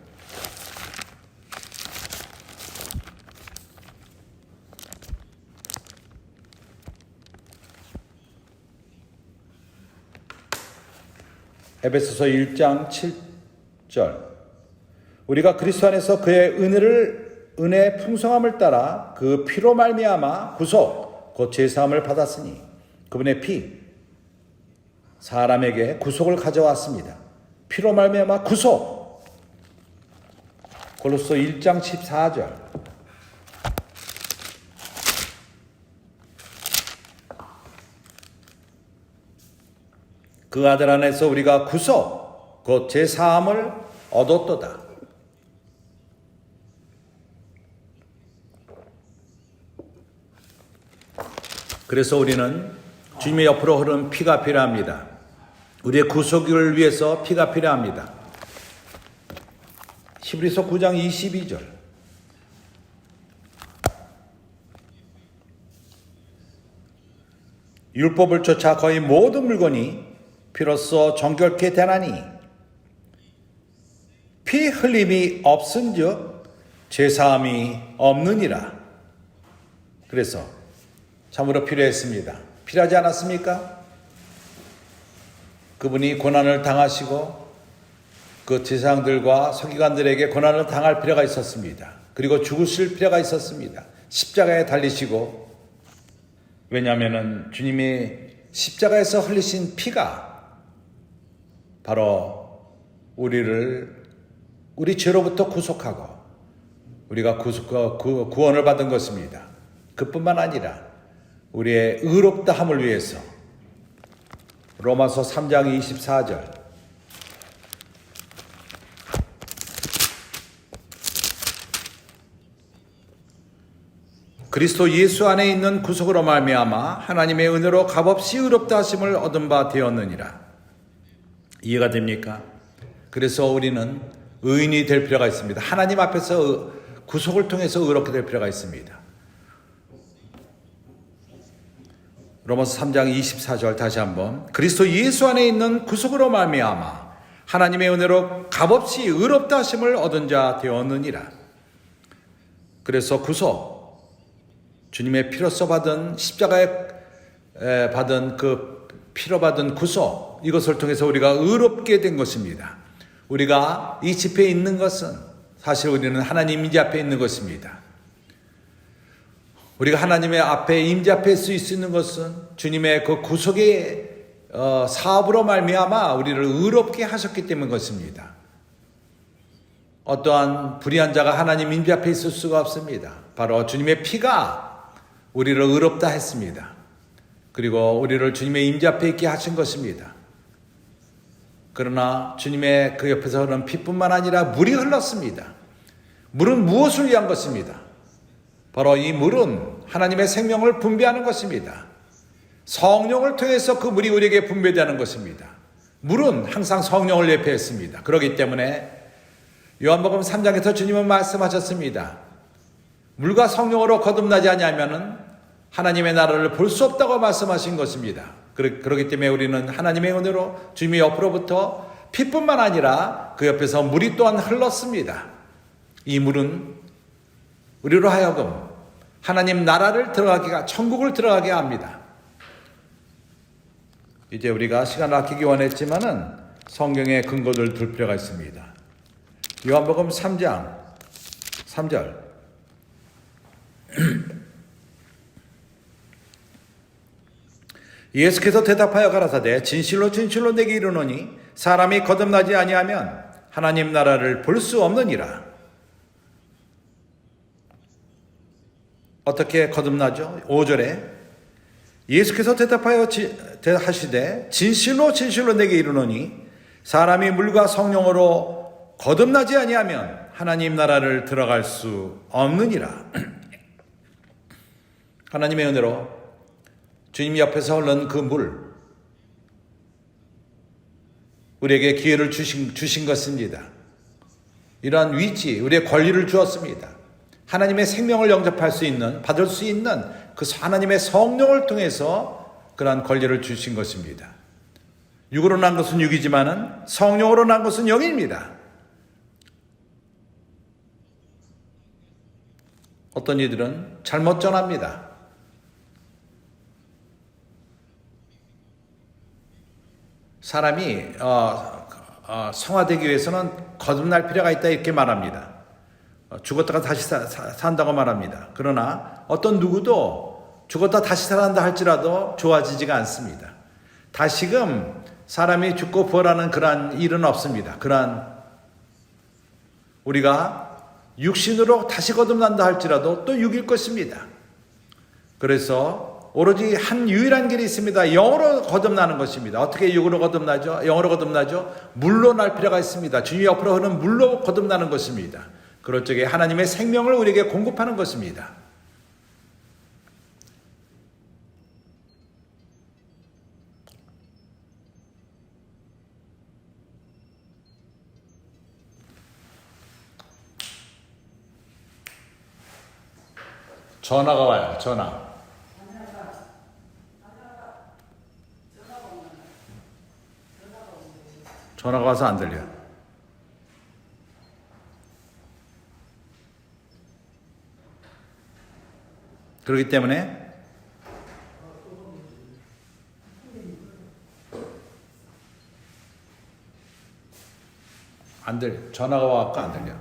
에베소서 1장 7절 우리가 그리스도 안에서 그의 은혜 풍성함을 따라 그 피로 말미암아 구속 곧 제사함을 받았으니 그분의 피 사람에게 구속을 가져왔습니다. 피로 말미암아 구속. 골로새 1장 14절 그 아들 안에서 우리가 구속 곧 제사함을 얻었도다. 그래서 우리는 주님의 옆으로 흐르는 피가 필요합니다. 우리의 구속을 위해서 피가 필요합니다. 히브리서 9장 22절 율법을 쫓아 거의 모든 물건이 피로써 정결케 되나니 피 흘림이 없은즉 제사함이 없느니라. 그래서 참으로 필요했습니다. 필요하지 않았습니까? 그분이 고난을 당하시고 그 제사장들과 서기관들에게 고난을 당할 필요가 있었습니다. 그리고 죽으실 필요가 있었습니다. 십자가에 달리시고, 왜냐하면 주님이 십자가에서 흘리신 피가 바로 우리 죄로부터 구속하고 우리가 구원을 받은 것입니다. 그뿐만 아니라 우리의 의롭다함을 위해서 로마서 3장 24절 그리스도 예수 안에 있는 구속으로 말미암아 하나님의 은혜로 값없이 의롭다 하심을 얻은 바 되었느니라. 이해가 됩니까? 그래서 우리는 의인이 될 필요가 있습니다. 하나님 앞에서 구속을 통해서 의롭게 될 필요가 있습니다. 로마서 3장 24절 다시 한번 그리스도 예수 안에 있는 구속으로 말미암아 하나님의 은혜로 값없이 의롭다 하심을 얻은 자 되었느니라. 그래서 구속, 주님의 피로써 받은 십자가에 받은 그 피로 받은 구속, 이것을 통해서 우리가 의롭게 된 것입니다. 우리가 이 집회에 있는 것은 사실 우리는 하나님 임재 앞에 있는 것입니다. 우리가 하나님의 앞에 임재할 수 있는 것은 주님의 그 구속의 사업으로 말미암아 우리를 의롭게 하셨기 때문인 것입니다. 어떠한 불의한 자가 하나님 임재 앞에 있을 수가 없습니다. 바로 주님의 피가 우리를 의롭다 했습니다. 그리고 우리를 주님의 임재 앞에 있게 하신 것입니다. 그러나 주님의 그 옆에서 흐르는 피뿐만 아니라 물이 흘렀습니다. 물은 무엇을 위한 것입니다? 바로 이 물은 하나님의 생명을 분배하는 것입니다. 성령을 통해서 그 물이 우리에게 분배되는 것입니다. 물은 항상 성령을 예표했습니다. 그렇기 때문에 요한복음 3장에서 주님은 말씀하셨습니다. 물과 성령으로 거듭나지 않으면 하나님의 나라를 볼 수 없다고 말씀하신 것입니다. 그렇기 때문에 우리는 하나님의 은혜로 주님의 옆으로부터 피뿐만 아니라 그 옆에서 물이 또한 흘렀습니다. 이 물은 우리로 하여금 하나님 나라를 천국을 들어가게 합니다. 이제 우리가 시간을 아끼기 원했지만은 성경의 근거를 둘 필요가 있습니다. 요한복음 3장 3절 예수께서 대답하여 가라사대 진실로 진실로 내게 이르노니 사람이 거듭나지 아니하면 하나님 나라를 볼 수 없느니라. 어떻게 거듭나죠? 5절에 예수께서 대답하여 하시되 진실로 진실로 내게 이르노니 사람이 물과 성령으로 거듭나지 아니하면 하나님 나라를 들어갈 수 없느니라. 하나님의 은혜로 주님 옆에서 흐르는 그 물, 우리에게 기회를 주신 것입니다. 이러한 위치, 우리의 권리를 주었습니다. 하나님의 생명을 영접할 수 있는, 받을 수 있는 그 하나님의 성령을 통해서 그러한 권리를 주신 것입니다. 육으로 난 것은 육이지만은 성령으로 난 것은 영입니다. 어떤 이들은 잘못 전합니다. 사람이 성화되기 위해서는 거듭날 필요가 있다 이렇게 말합니다. 죽었다가 다시 산다고 말합니다. 그러나 어떤 누구도 죽었다 다시 살아난다 할지라도 좋아지지가 않습니다. 다시금 사람이 죽고 부활하는 그러한 일은 없습니다. 그러한 우리가 육신으로 다시 거듭난다 할지라도 또 육일 것입니다. 그래서 오로지 한 유일한 길이 있습니다. 영으로 거듭나는 것입니다. 어떻게 육으로 거듭나죠? 영으로 거듭나죠? 물로 날 필요가 있습니다. 주님 옆으로 흐르는 물로 거듭나는 것입니다. 그럴 적에 하나님의 생명을 우리에게 공급하는 것입니다. 전화가 와요. 전화가 와서 안 들려. 그렇기 때문에 안 들려. 전화가 와갖고 안 들려.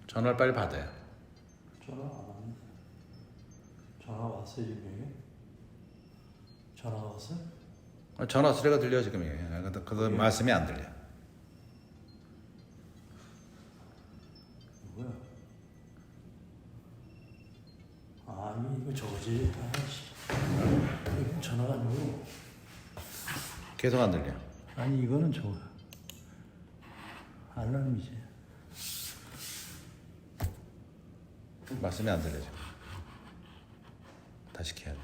전화를 빨리 받아요. 전화 안 왔는데. 전화 왔어요, 지금? 전화 왔어요? 전화 소리가 들려 지금. 그 말씀이 안 들려. 뭐야? 아니 이거 저거지. 아이씨. 이건 전화가 아니고. 계속 안 들려. 아니 이거는 저거야. 알람이지. 말씀이 안 들려 지금. 다시 켜야 돼.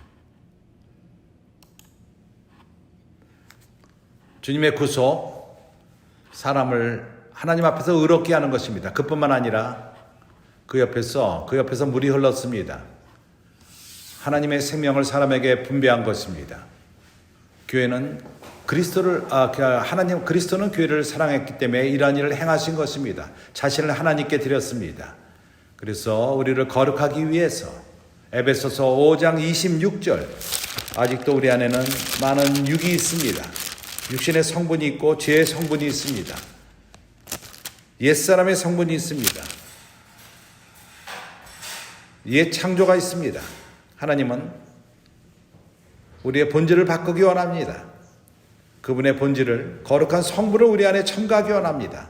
주님의 구속, 사람을 하나님 앞에서 의롭게 하는 것입니다. 그뿐만 아니라 그 옆에서 물이 흘렀습니다. 하나님의 생명을 사람에게 분배한 것입니다. 교회는 그리스도는 교회를 사랑했기 때문에 이러한 일을 행하신 것입니다. 자신을 하나님께 드렸습니다. 그래서 우리를 거룩하기 위해서 에베소서 5장 26절, 아직도 우리 안에는 많은 육이 있습니다. 육신의 성분이 있고 죄의 성분이 있습니다. 옛사람의 성분이 있습니다. 옛 창조가 있습니다. 하나님은 우리의 본질을 바꾸기 원합니다. 그분의 본질을, 거룩한 성분을 우리 안에 첨가하기 원합니다.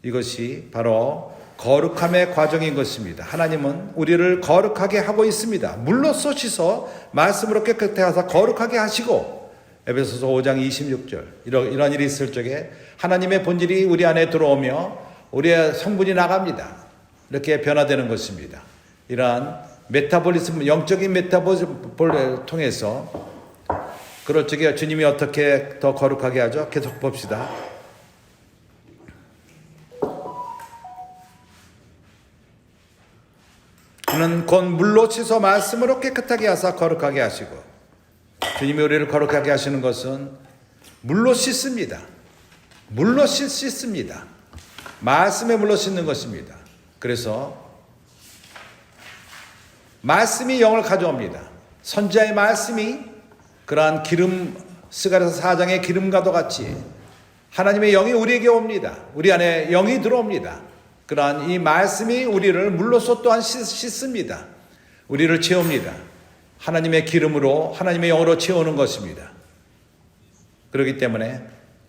이것이 바로 거룩함의 과정인 것입니다. 하나님은 우리를 거룩하게 하고 있습니다. 물로써 씻어 말씀으로 깨끗하게 하사 거룩하게 하시고, 에베소서 5장 26절 이런 일이 있을 적에 하나님의 본질이 우리 안에 들어오며 우리의 성분이 나갑니다. 이렇게 변화되는 것입니다. 이러한 메타볼리즘, 영적인 메타볼을 통해서 그럴 적에 주님이 어떻게 더 거룩하게 하죠? 계속 봅시다. 그는 곧 물로 씻어 말씀으로 깨끗하게 하사 거룩하게 하시고, 주님이 우리를 거룩하게 하시는 것은 물로 씻습니다. 물로 씻습니다. 말씀에 물로 씻는 것입니다. 그래서 말씀이 영을 가져옵니다. 선지자의 말씀이 그러한 기름, 스가랴서 4장의 기름과도 같이 하나님의 영이 우리에게 옵니다. 우리 안에 영이 들어옵니다. 그러한 이 말씀이 우리를 물로써 또한 씻습니다. 우리를 채웁니다. 하나님의 기름으로, 하나님의 영으로 채우는 것입니다. 그렇기 때문에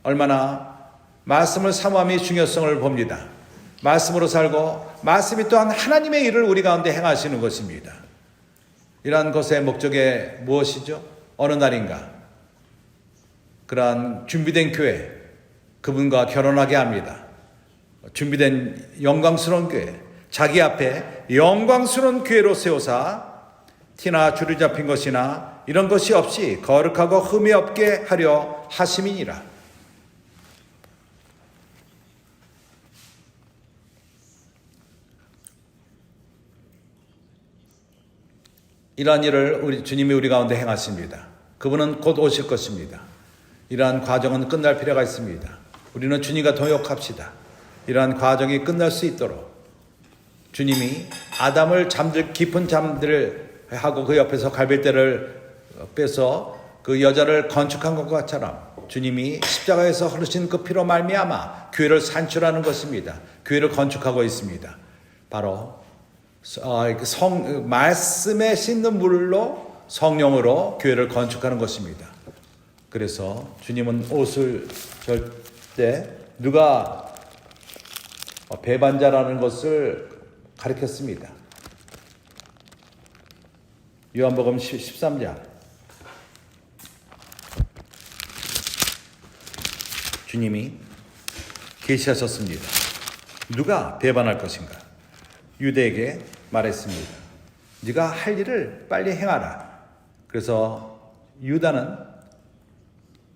얼마나 말씀을 사모함이 중요성을 봅니다. 말씀으로 살고 말씀이 또한 하나님의 일을 우리 가운데 행하시는 것입니다. 이러한 것의 목적이 무엇이죠? 어느 날인가 그러한 준비된 교회, 그분과 결혼하게 합니다. 준비된 영광스러운 교회, 자기 앞에 영광스러운 교회로 세우사 티나 줄이 잡힌 것이나 이런 것이 없이 거룩하고 흠이 없게 하려 하심이니라. 이러한 일을 주님이 우리 가운데 행하십니다. 그분은 곧 오실 것입니다. 이러한 과정은 끝날 필요가 있습니다. 우리는 주님과 동역합시다. 이러한 과정이 끝날 수 있도록 주님이 아담을 깊은 잠들을 하고 그 옆에서 갈빗대를 빼서 그 여자를 건축한 것처럼 주님이 십자가에서 흐르신 그 피로 말미암아 교회를 산출하는 것입니다. 교회를 건축하고 있습니다. 바로 말씀에 씻는 물로 성령으로 교회를 건축하는 것입니다. 그래서 주님은 옷을 절 때 누가 배반자라는 것을 가르쳤습니다. 요한복음 13장 주님이 계시하셨습니다. 누가 배반할 것인가? 유대에게 말했습니다. 네가 할 일을 빨리 행하라. 그래서 유다는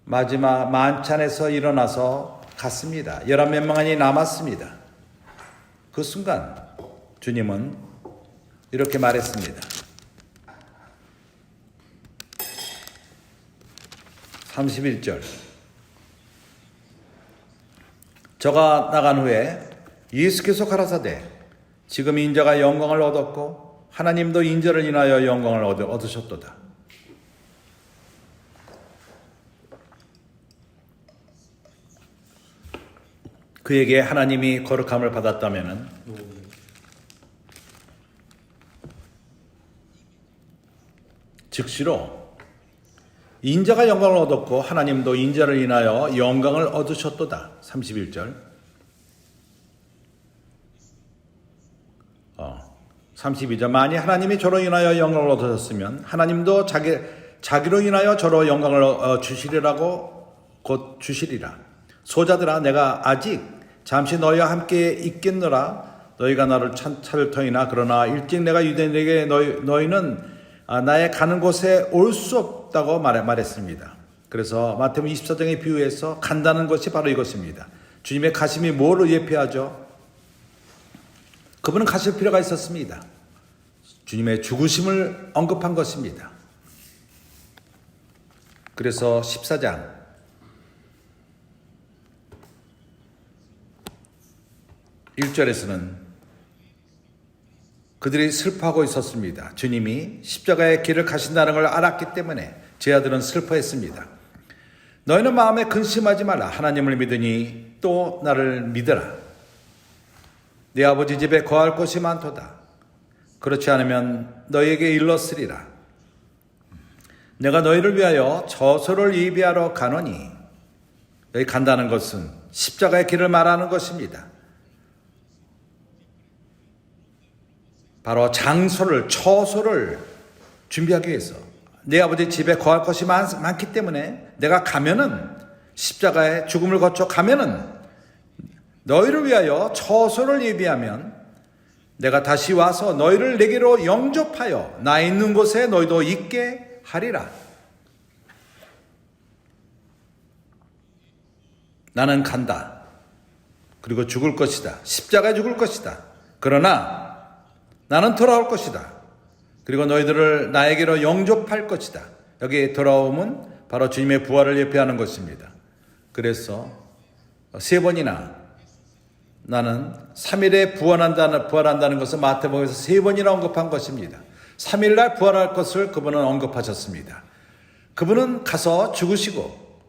마지막 만찬에서 일어나서 갔습니다. 11몇 명이 남았습니다. 그 순간 주님은 이렇게 말했습니다. 31절 저가 나간 후에 예수께서 가라사대 지금 인자가 영광을 얻었고 하나님도 인자를 인하여 영광을 얻으셨도다. 그에게 하나님이 거룩함을 받았다면 즉시로 인자가 영광을 얻었고 하나님도 인자를 인하여 영광을 얻으셨도다. 31절 32절 만일 하나님이 저로 인하여 영광을 얻으셨으면 하나님도 자기로 인하여 저로 영광을 주시리라고 곧 주시리라. 소자들아 내가 아직 잠시 너희와 함께 있겠노라. 너희가 나를 찾을 터이나 그러나 일찍 내가 유대인에게 너희는 나의 가는 곳에 올 수 없다고 말했습니다. 그래서 마태복음 24장의 비유에서 간다는 것이 바로 이것입니다. 주님의 가심이 뭐를 예표하죠? 그분은 가실 필요가 있었습니다. 주님의 죽으심을 언급한 것입니다. 그래서 14장 1절에서는 그들이 슬퍼하고 있었습니다. 주님이 십자가의 길을 가신다는 걸 알았기 때문에 제 아들은 슬퍼했습니다. 너희는 마음에 근심하지 말라. 하나님을 믿으니 또 나를 믿으라. 네 아버지 집에 거할 곳이 많도다. 그렇지 않으면 너희에게 일렀으리라. 내가 너희를 위하여 저소를 예비하러 가노니 여기 간다는 것은 십자가의 길을 말하는 것입니다. 바로 장소를, 처소를 준비하기 위해서 내 아버지 집에 거할 것이 많기 때문에 내가 가면은 십자가의 죽음을 거쳐 가면은 너희를 위하여 처소를 예비하면 내가 다시 와서 너희를 내게로 영접하여 나 있는 곳에 너희도 있게 하리라. 나는 간다. 그리고 죽을 것이다. 십자가에 죽을 것이다. 그러나 나는 돌아올 것이다. 그리고 너희들을 나에게로 영접할 것이다. 여기 돌아옴은 바로 주님의 부활을 예표하는 것입니다. 그래서 3번이나 나는 3일에 부활한다는 것을 마태복음에서 3번이나 언급한 것입니다. 3일날 부활할 것을 그분은 언급하셨습니다. 그분은 가서 죽으시고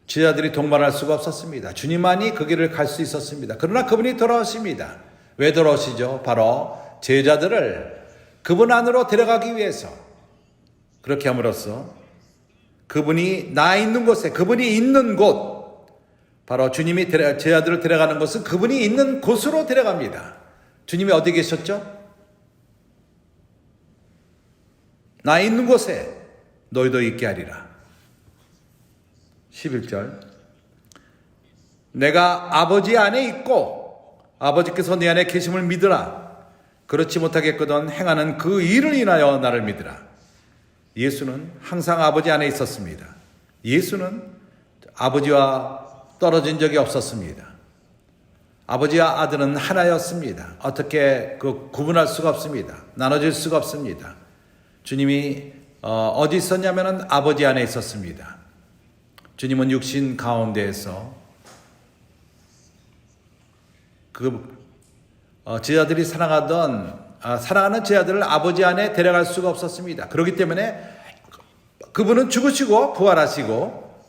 제자들이 동반할 수가 없었습니다. 주님만이 그 길을 갈 수 있었습니다. 그러나 그분이 돌아오십니다. 왜 돌아오시죠? 바로 제자들을 그분 안으로 데려가기 위해서. 그렇게 함으로써 그분이 나 있는 곳에, 그분이 있는 곳, 바로 주님이 제자들을 데려가는 곳은 그분이 있는 곳으로 데려갑니다. 주님이 어디 계셨죠? 나 있는 곳에 너희도 있게 하리라. 11절. 내가 아버지 안에 있고 아버지께서 내 안에 계심을 믿으라. 그렇지 못하겠거든 행하는 그 일을 인하여 나를 믿으라. 예수는 항상 아버지 안에 있었습니다. 예수는 아버지와 떨어진 적이 없었습니다. 아버지와 아들은 하나였습니다. 어떻게 구분할 수가 없습니다. 나눠질 수가 없습니다. 주님이 어디 있었냐면은 아버지 안에 있었습니다. 주님은 육신 가운데에서 제자들이 사랑하는 제자들을 아버지 안에 데려갈 수가 없었습니다. 그렇기 때문에 그분은 죽으시고 부활하시고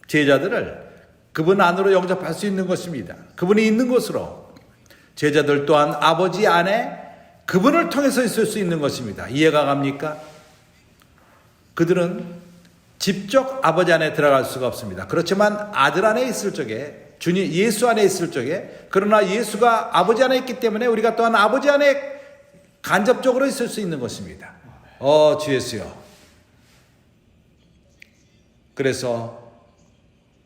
제자들을 그분 안으로 영접할 수 있는 것입니다. 그분이 있는 곳으로 제자들 또한 아버지 안에 그분을 통해서 있을 수 있는 것입니다. 이해가 갑니까? 그들은 직접 아버지 안에 들어갈 수가 없습니다. 그렇지만 아들 안에 있을 적에, 주님 예수 안에 있을 적에, 그러나 예수가 아버지 안에 있기 때문에 우리가 또한 아버지 안에 간접적으로 있을 수 있는 것입니다. 주 예수여. 그래서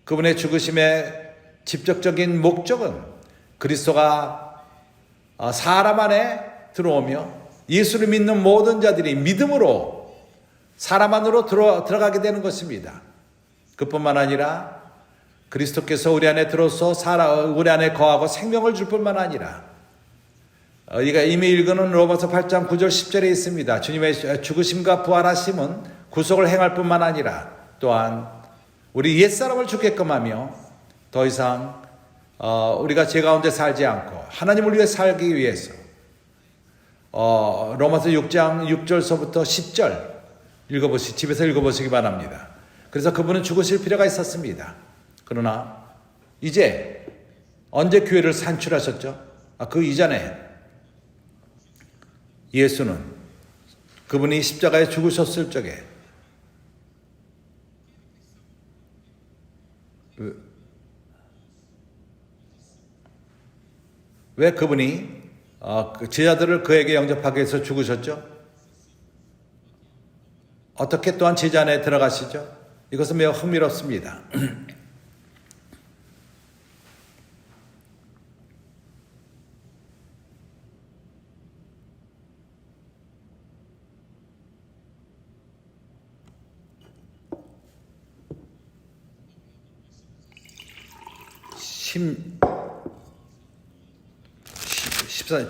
그분의 죽으심의 직접적인 목적은 그리스도가 사람 안에 들어오며 예수를 믿는 모든 자들이 믿음으로 사람 안으로 들어가게 되는 것입니다. 그뿐만 아니라 그리스도께서 우리 안에 들어서 우리 안에 거하고 생명을 줄 뿐만 아니라 우리가 이미 읽은 로마서 8장 9절 10절에 있습니다. 주님의 죽으심과 부활하심은 구속을 행할 뿐만 아니라 또한 우리 옛사람을 죽게끔 하며 더 이상 우리가 죄 가운데 살지 않고 하나님을 위해 살기 위해서 로마서 6장 6절서부터 10절 집에서 읽어보시기 바랍니다. 그래서 그분은 죽으실 필요가 있었습니다. 그러나 이제 언제 교회를 산출하셨죠? 그 이전에 예수는 그분이 십자가에 죽으셨을 적에 왜 그분이 제자들을 그에게 영접하기 위해서 죽으셨죠? 어떻게 또한 제자 안에 들어가시죠? 이것은 매우 흥미롭습니다.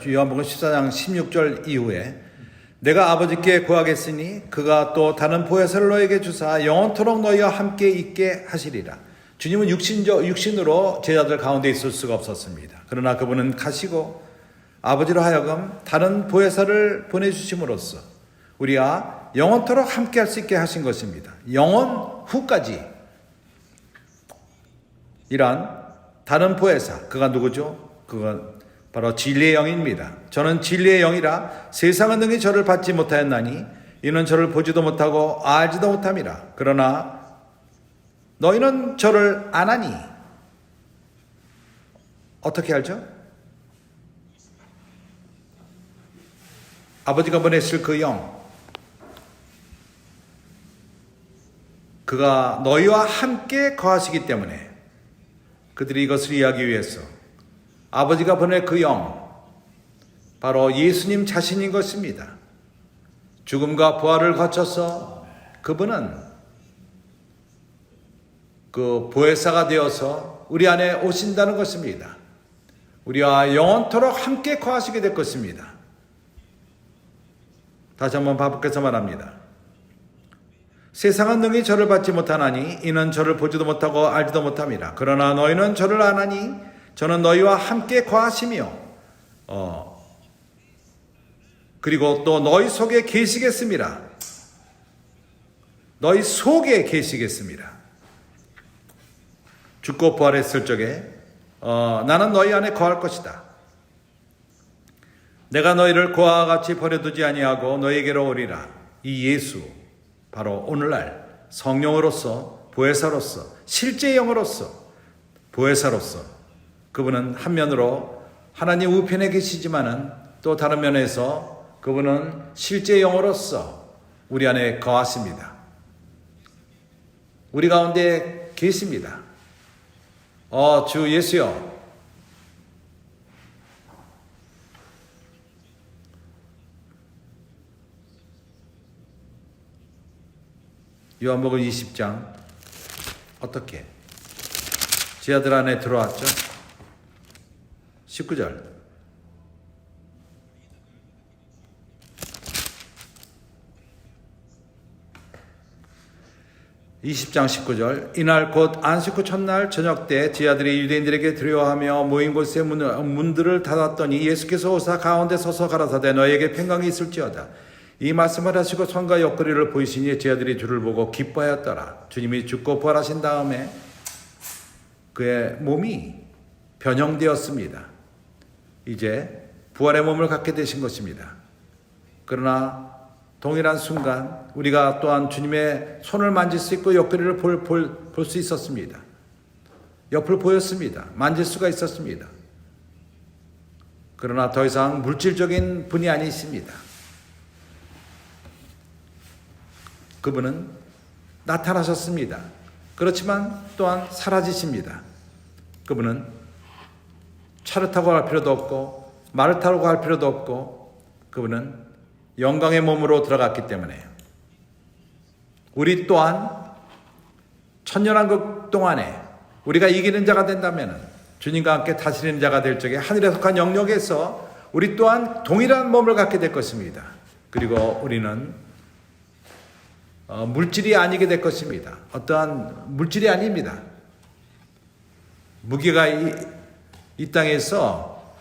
요한복음 14장 16절 이후에 내가 아버지께 구하겠으니 그가 또 다른 보혜사를 너에게 주사 영원토록 너희와 함께 있게 하시리라. 주님은 육신으로 제자들 가운데 있을 수가 없었습니다. 그러나 그분은 가시고 아버지로 하여금 다른 보혜사를 보내주심으로써 우리와 영원토록 함께 할 수 있게 하신 것입니다. 영원 후까지 이란 다른 보혜사, 그가 누구죠? 그건 바로 진리의 영입니다. 저는 진리의 영이라 세상은 능히 저를 받지 못하였나니 이는 저를 보지도 못하고 알지도 못함이라. 그러나 너희는 저를 아나니 어떻게 알죠? 아버지가 보냈을 그 영, 그가 너희와 함께 거하시기 때문에 그들이 이것을 이해하기 위해서 아버지가 보낼 그 영, 바로 예수님 자신인 것입니다. 죽음과 부활을 거쳐서 그분은 그 보혜사가 되어서 우리 안에 오신다는 것입니다. 우리와 영원토록 함께 거하시게 될 것입니다. 다시 한번 반복해서 말합니다. 세상은 능히 저를 받지 못하나니 이는 저를 보지도 못하고 알지도 못함이라. 그러나 너희는 저를 아나니 저는 너희와 함께 거하시며 그리고 또 너희 속에 계시겠습니다. 너희 속에 계시겠습니다. 죽고 부활했을 적에 나는 너희 안에 거할 것이다. 내가 너희를 고아와 같이 버려두지 아니하고 너희에게로 오리라. 이 예수 바로 오늘날 성령으로서 보혜사로서 실제 영으로서 보혜사로서 그분은 한 면으로 하나님 우편에 계시지만은 또 다른 면에서 그분은 실제 영으로서 우리 안에 거하십니다. 우리 가운데 계십니다. 주 예수여, 요한복음 20장 어떻게 제 아들 안에 들어왔죠? 19절 이날 곧 안식 후 첫날 저녁 때 제 아들이 유대인들에게 두려워하며 모인 곳에 문들을 닫았더니 예수께서 오사 가운데 서서 가라사대 너희에게 평강이 있을지어다. 이 말씀을 하시고 손과 옆구리를 보이시니 제 아들이 주를 보고 기뻐하였더라. 주님이 죽고 부활하신 다음에 그의 몸이 변형되었습니다. 이제 부활의 몸을 갖게 되신 것입니다. 그러나 동일한 순간 우리가 또한 주님의 손을 만질 수 있고 옆구리를 볼 수 있었습니다. 옆을 보였습니다. 만질 수가 있었습니다. 그러나 더 이상 물질적인 분이 아니십니다. 그분은 나타나셨습니다. 그렇지만 또한 사라지십니다. 그분은 차를 타고 갈 필요도 없고 말을 타고 갈 필요도 없고 그분은 영광의 몸으로 들어갔기 때문에 우리 또한 천년왕국 동안에 우리가 이기는 자가 된다면 주님과 함께 다스리는 자가 될 적에 하늘에 속한 영역에서 우리 또한 동일한 몸을 갖게 될 것입니다. 그리고 우리는 물질이 아니게 될 것입니다. 어떠한 물질이 아닙니다. 무게가 이 땅에서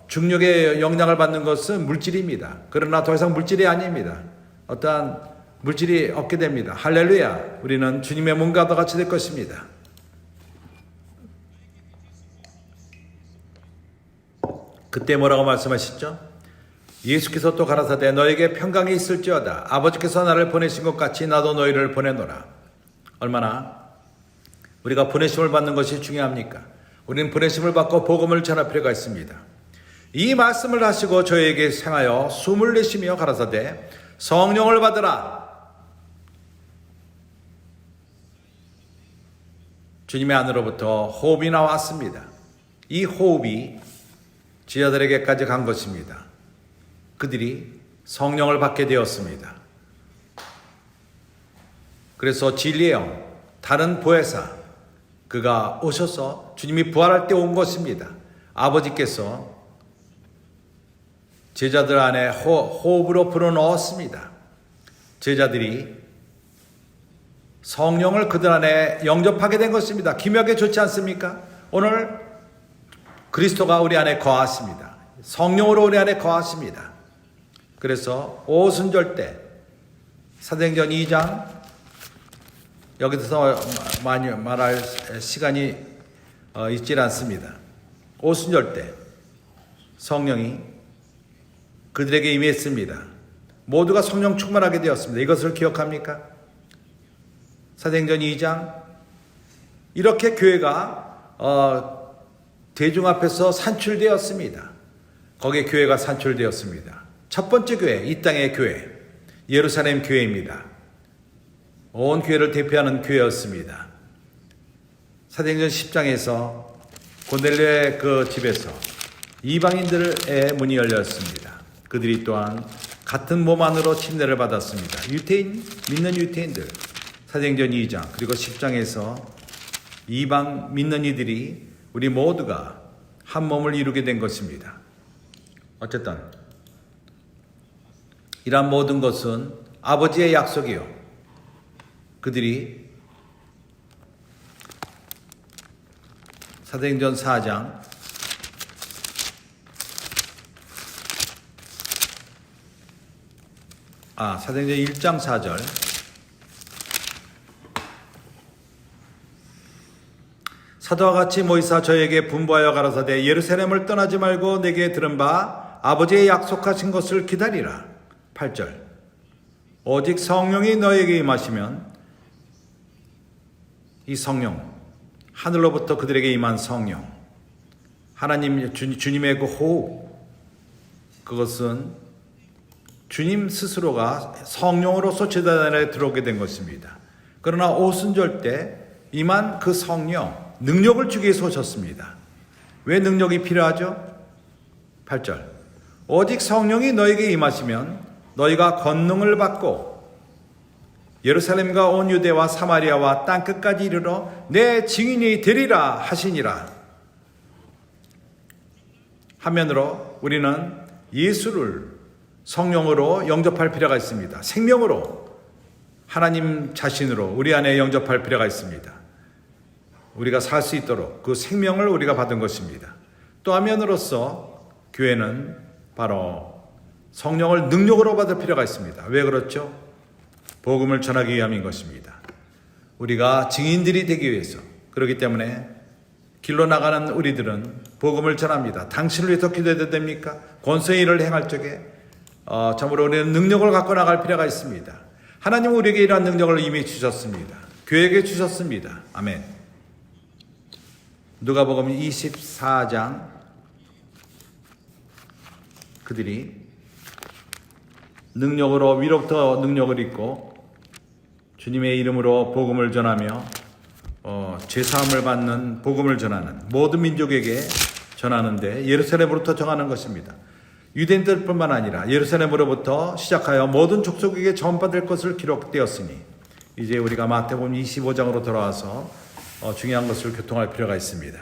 중력의 영향을 받는 것은 물질입니다. 그러나 더 이상 물질이 아닙니다. 어떠한 물질이 없게 됩니다. 할렐루야. 우리는 주님의 몸과 같이 될 것입니다. 그때 뭐라고 말씀하셨죠? 예수께서 또 가라사대 너에게 평강이 있을지어다. 아버지께서 나를 보내신 것 같이 나도 너희를 보내노라. 얼마나 우리가 보내심을 받는 것이 중요합니까? 우리는 보내심을 받고 복음을 전할 필요가 있습니다. 이 말씀을 하시고 저에게 향하여 숨을 내쉬며 가라사대 성령을 받으라. 주님의 안으로부터 호흡이 나왔습니다. 이 호흡이 지하들에게까지 간 것입니다. 그들이 성령을 받게 되었습니다. 그래서 진리의 영, 다른 보혜사, 그가 오셔서 주님이 부활할 때 온 것입니다. 아버지께서 제자들 안에 호흡으로 불어넣었습니다. 제자들이 성령을 그들 안에 영접하게 된 것입니다. 기묘하게 좋지 않습니까? 오늘 그리스도가 우리 안에 거하십니다. 성령으로 우리 안에 거하십니다. 그래서 오순절 때 사도행전 2장 여기서 많이 말할 시간이 있질 않습니다. 오순절 때 성령이 그들에게 임했습니다. 모두가 성령 충만하게 되었습니다. 이것을 기억합니까? 사도행전 2장 이렇게 교회가 대중 앞에서 산출되었습니다. 거기에 교회가 산출되었습니다. 첫 번째 교회, 이 땅의 교회, 예루살렘 교회입니다. 온 교회를 대표하는 교회였습니다. 사도행전 10장에서 고넬료의 그 집에서 이방인들의 문이 열렸습니다. 그들이 또한 같은 몸 안으로 침례를 받았습니다. 유태인, 믿는 유태인들, 사도행전 2장 그리고 10장에서 이방 믿는 이들이 우리 모두가 한 몸을 이루게 된 것입니다. 어쨌든 이러한 모든 것은 아버지의 약속이요. 그들이 사도행전 4장 사도행전 1장 4절 사도와 같이 모이사 저에게 분부하여 가라사대 예루살렘을 떠나지 말고 내게 들은 바 아버지의 약속하신 것을 기다리라. 8절. 오직 성령이 너에게 임하시면, 이 성령, 하늘로부터 그들에게 임한 성령, 하나님 주님의 그 호흡, 그것은 주님 스스로가 성령으로서 제단에 들어오게 된 것입니다. 그러나 오순절 때 임한 그 성령, 능력을 주기 위해서 오셨습니다. 왜 능력이 필요하죠? 8절. 오직 성령이 너에게 임하시면 너희가 권능을 받고 예루살렘과 온 유대와 사마리아와 땅끝까지 이르러 내 증인이 되리라 하시니라. 한면으로 우리는 예수를 성령으로 영접할 필요가 있습니다. 생명으로 하나님 자신으로 우리 안에 영접할 필요가 있습니다. 우리가 살 수 있도록 그 생명을 우리가 받은 것입니다. 또 한면으로서 교회는 바로 성령을 능력으로 받을 필요가 있습니다. 왜 그렇죠? 복음을 전하기 위함인 것입니다. 우리가 증인들이 되기 위해서, 그렇기 때문에 길로 나가는 우리들은 복음을 전합니다. 당신을 위해서 기도해도 됩니까? 권세의 일을 행할 적에 참으로 우리는 능력을 갖고 나갈 필요가 있습니다. 하나님은 우리에게 이러한 능력을 이미 주셨습니다. 교회에게 주셨습니다. 아멘. 누가복음 24장, 그들이 능력으로, 위로부터 능력을 입고 주님의 이름으로 복음을 전하며 죄사함을 받는 복음을 전하는, 모든 민족에게 전하는데 예루살렘으로부터 정하는 것입니다. 유대인들뿐만 아니라 예루살렘으로부터 시작하여 모든 족속에게 전파될 것을 기록되었으니, 이제 우리가 마태복음 25장으로 돌아와서 중요한 것을 교통할 필요가 있습니다.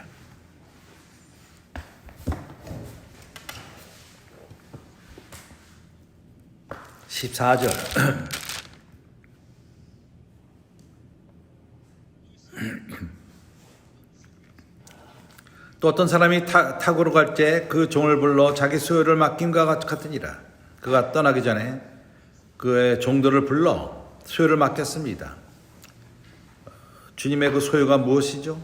14절. 또 어떤 사람이 타고로 갈 때 그 종을 불러 자기 소유를 맡김과 같으니라. 그가 떠나기 전에 그의 종들을 불러 소유를 맡겼습니다. 주님의 그 소유가 무엇이죠?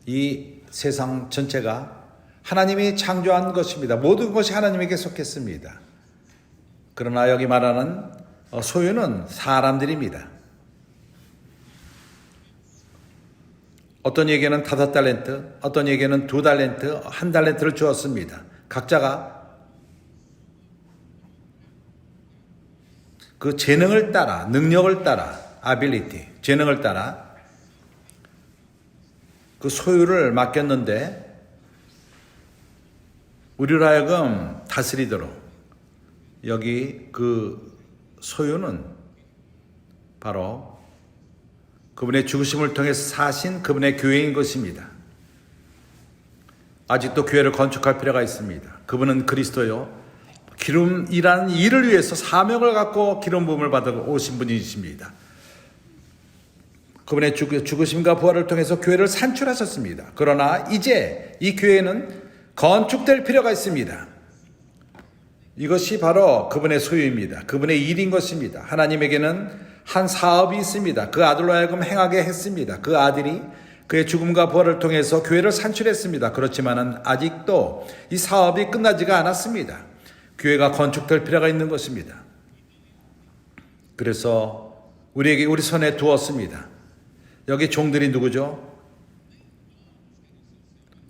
이 세상 전체가 하나님이 창조한 것입니다. 모든 것이 하나님에게 속했습니다. 그러나 여기 말하는 소유는 사람들입니다. 어떤 에게는 5달란트, 어떤 에게는 2달란트, 1달란트를 주었습니다. 각자가 그 재능을 따라, 능력을 따라, ability, 재능을 따라 그 소유를 맡겼는데, 우리로 하여금 다스리도록 여기 그 소유는 바로 그분의 죽으심을 통해서 사신 그분의 교회인 것입니다. 아직도 교회를 건축할 필요가 있습니다. 그분은 그리스도요, 기름이라는 일을 위해서 사명을 갖고 기름 부음을 받아 오신 분이십니다. 그분의 죽으심과 부활을 통해서 교회를 산출하셨습니다. 그러나 이제 이 교회는 건축될 필요가 있습니다. 이것이 바로 그분의 소유입니다. 그분의 일인 것입니다. 하나님에게는 한 사업이 있습니다. 그 아들로 하여금 행하게 했습니다. 그 아들이 그의 죽음과 부활을 통해서 교회를 산출했습니다. 그렇지만은 아직도 이 사업이 끝나지가 않았습니다. 교회가 건축될 필요가 있는 것입니다. 그래서 우리에게 우리 손에 두었습니다. 여기 종들이 누구죠?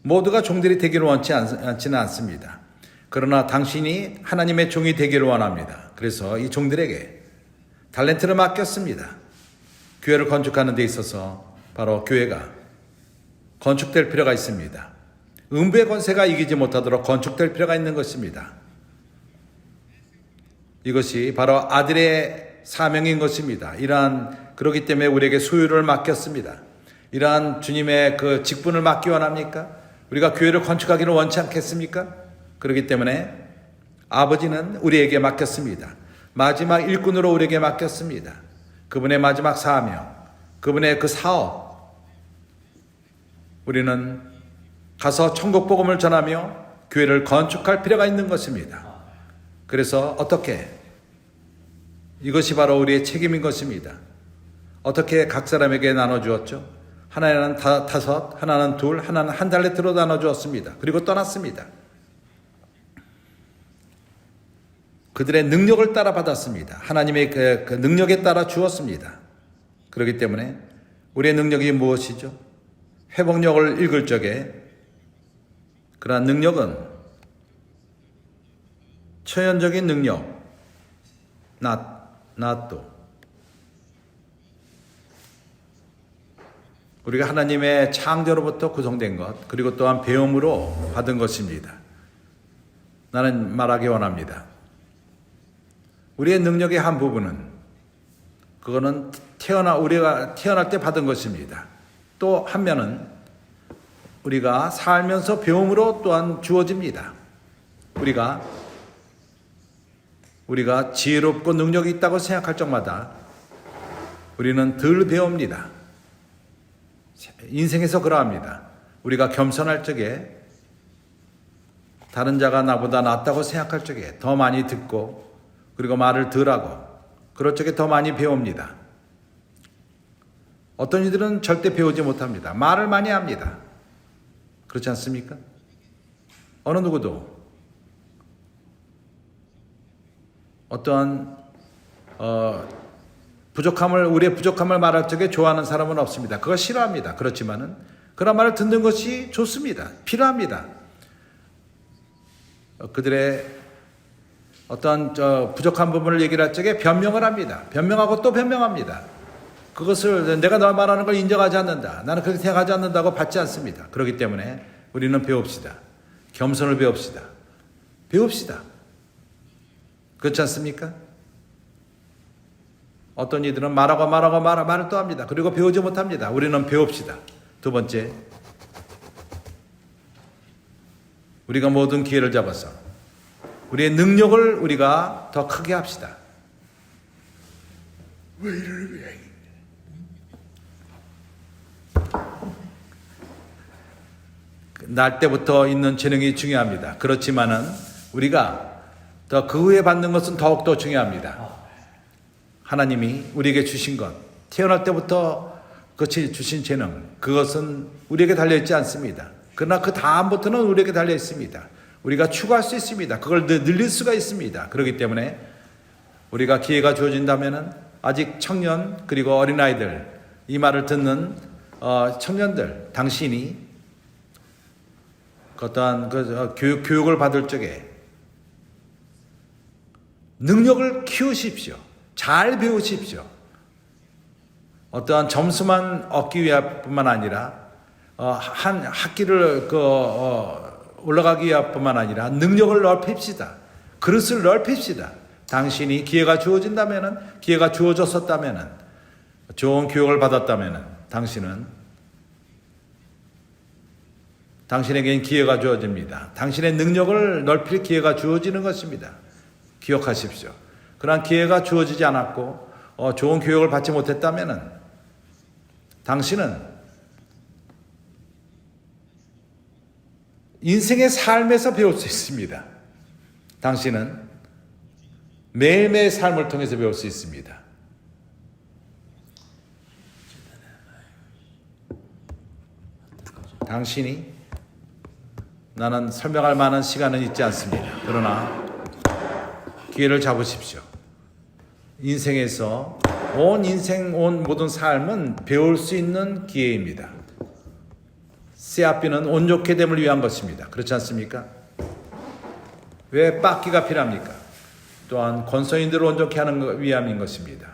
모두가 종들이 되기를 원치 않지는 않습니다. 그러나 당신이 하나님의 종이 되기를 원합니다. 그래서 이 종들에게 달란트를 맡겼습니다. 교회를 건축하는 데 있어서 바로 교회가 건축될 필요가 있습니다. 음부의 권세가 이기지 못하도록 건축될 필요가 있는 것입니다. 이것이 바로 아들의 사명인 것입니다. 그렇기 때문에 우리에게 소유를 맡겼습니다. 이러한 주님의 그 직분을 맡기 원합니까? 우리가 교회를 건축하기를 원치 않겠습니까? 그렇기 때문에 아버지는 우리에게 맡겼습니다. 마지막 일꾼으로 우리에게 맡겼습니다. 그분의 마지막 사명, 그분의 그 사업, 우리는 가서 천국 복음을 전하며 교회를 건축할 필요가 있는 것입니다. 그래서 어떻게? 이것이 바로 우리의 책임인 것입니다. 어떻게 각 사람에게 나눠주었죠? 하나는 다섯, 하나는 둘, 하나는 한 달란트로 나눠 주었습니다. 그리고 떠났습니다. 그들의 능력을 따라 받았습니다. 하나님의 그 능력에 따라 주었습니다. 그렇기 때문에 우리의 능력이 무엇이죠? 회복력을 읽을 적에 그러한 능력은 초연적인 능력, 나또 우리가 하나님의 창조로부터 구성된 것, 그리고 또한 배움으로 받은 것입니다. 나는 말하기 원합니다. 우리의 능력의 한 부분은 그거는 우리가 태어날 때 받은 것입니다. 또 한 면은 우리가 살면서 배움으로 또한 주어집니다. 우리가 지혜롭고 능력이 있다고 생각할 적마다 우리는 덜 배웁니다. 인생에서 그러합니다. 우리가 겸손할 적에 다른 자가 나보다 낫다고 생각할 적에 더 많이 듣고 그리고 말을 덜 하고 그럴 적에 더 많이 배웁니다. 어떤 이들은 절대 배우지 못합니다. 말을 많이 합니다. 그렇지 않습니까? 어느 누구도 어떠한 우리의 부족함을 말할 적에 좋아하는 사람은 없습니다. 그거 싫어합니다. 그렇지만은 그런 말을 듣는 것이 좋습니다. 필요합니다. 그들의 어떤 부족한 부분을 얘기를 할 적에 변명을 합니다. 변명하고 또 변명합니다. 그것을 내가 너 말하는 걸 인정하지 않는다. 나는 그렇게 생각하지 않는다고 받지 않습니다. 그렇기 때문에 우리는 배웁시다. 겸손을 배웁시다. 그렇지 않습니까? 어떤 이들은 말을 또 합니다. 그리고 배우지 못합니다. 우리는 배웁시다. 두 번째, 우리가 모든 기회를 잡아서 우리의 능력을 우리가 더 크게 합시다. 왜 이러는 날 때부터 있는 재능이 중요합니다. 그렇지만은 우리가 더 그 후에 받는 것은 더욱더 중요합니다. 하나님이 우리에게 주신 것, 태어날 때부터 그것이 주신 재능, 그것은 우리에게 달려있지 않습니다. 그러나 그 다음부터는 우리에게 달려있습니다. 우리가 추구할 수 있습니다. 그걸 늘릴 수가 있습니다. 그렇기 때문에 우리가 기회가 주어진다면 아직 청년 그리고 어린아이들, 이 말을 듣는 청년들, 당신이 어떠한 교육을 받을 적에 능력을 키우십시오. 잘 배우십시오. 어떠한 점수만 얻기 위함뿐만 아니라 한 학기를 올라가기 위함뿐만 아니라 능력을 넓힙시다. 그릇을 넓힙시다. 당신이 기회가 주어졌었다면은 좋은 교육을 받았다면은 당신에게는 기회가 주어집니다. 당신의 능력을 넓힐 기회가 주어지는 것입니다. 기억하십시오. 그러한 기회가 주어지지 않았고 좋은 교육을 받지 못했다면은 당신은 인생의 삶에서 배울 수 있습니다. 당신은 매일매일 삶을 통해서 배울 수 있습니다. 당신이 나는 설명할 만한 시간은 있지 않습니다. 그러나 기회를 잡으십시오. 인생에서 온 모든 삶은 배울 수 있는 기회입니다. 씨앗비는 온 좋게 됨을 위한 것입니다. 그렇지 않습니까? 왜 빻기가 필요합니까? 또한 권소인들을 온 좋게 하는 위함인 것입니다.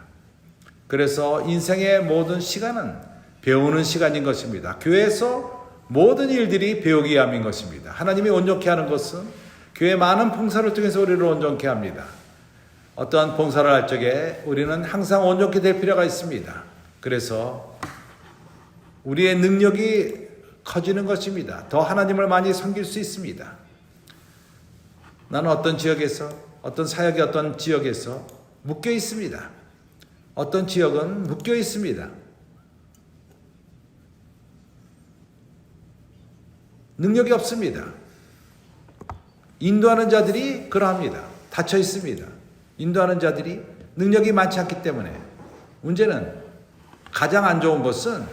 그래서 인생의 모든 시간은 배우는 시간인 것입니다. 교회에서 모든 일들이 배우기 위함인 것입니다. 하나님이 온전케 하는 것은 교회 많은 봉사를 통해서 우리를 온전케 합니다. 어떠한 봉사를 할 적에 우리는 항상 온전케 될 필요가 있습니다. 그래서 우리의 능력이 커지는 것입니다. 더 하나님을 많이 섬길 수 있습니다. 나는 어떤 지역에서, 어떤 사역의 어떤 지역에서 묶여 있습니다. 어떤 지역은 묶여 있습니다. 능력이 없습니다. 인도하는 자들이 그러합니다. 닫혀 있습니다. 인도하는 자들이 능력이 많지 않기 때문에 문제는 가장 안 좋은 것은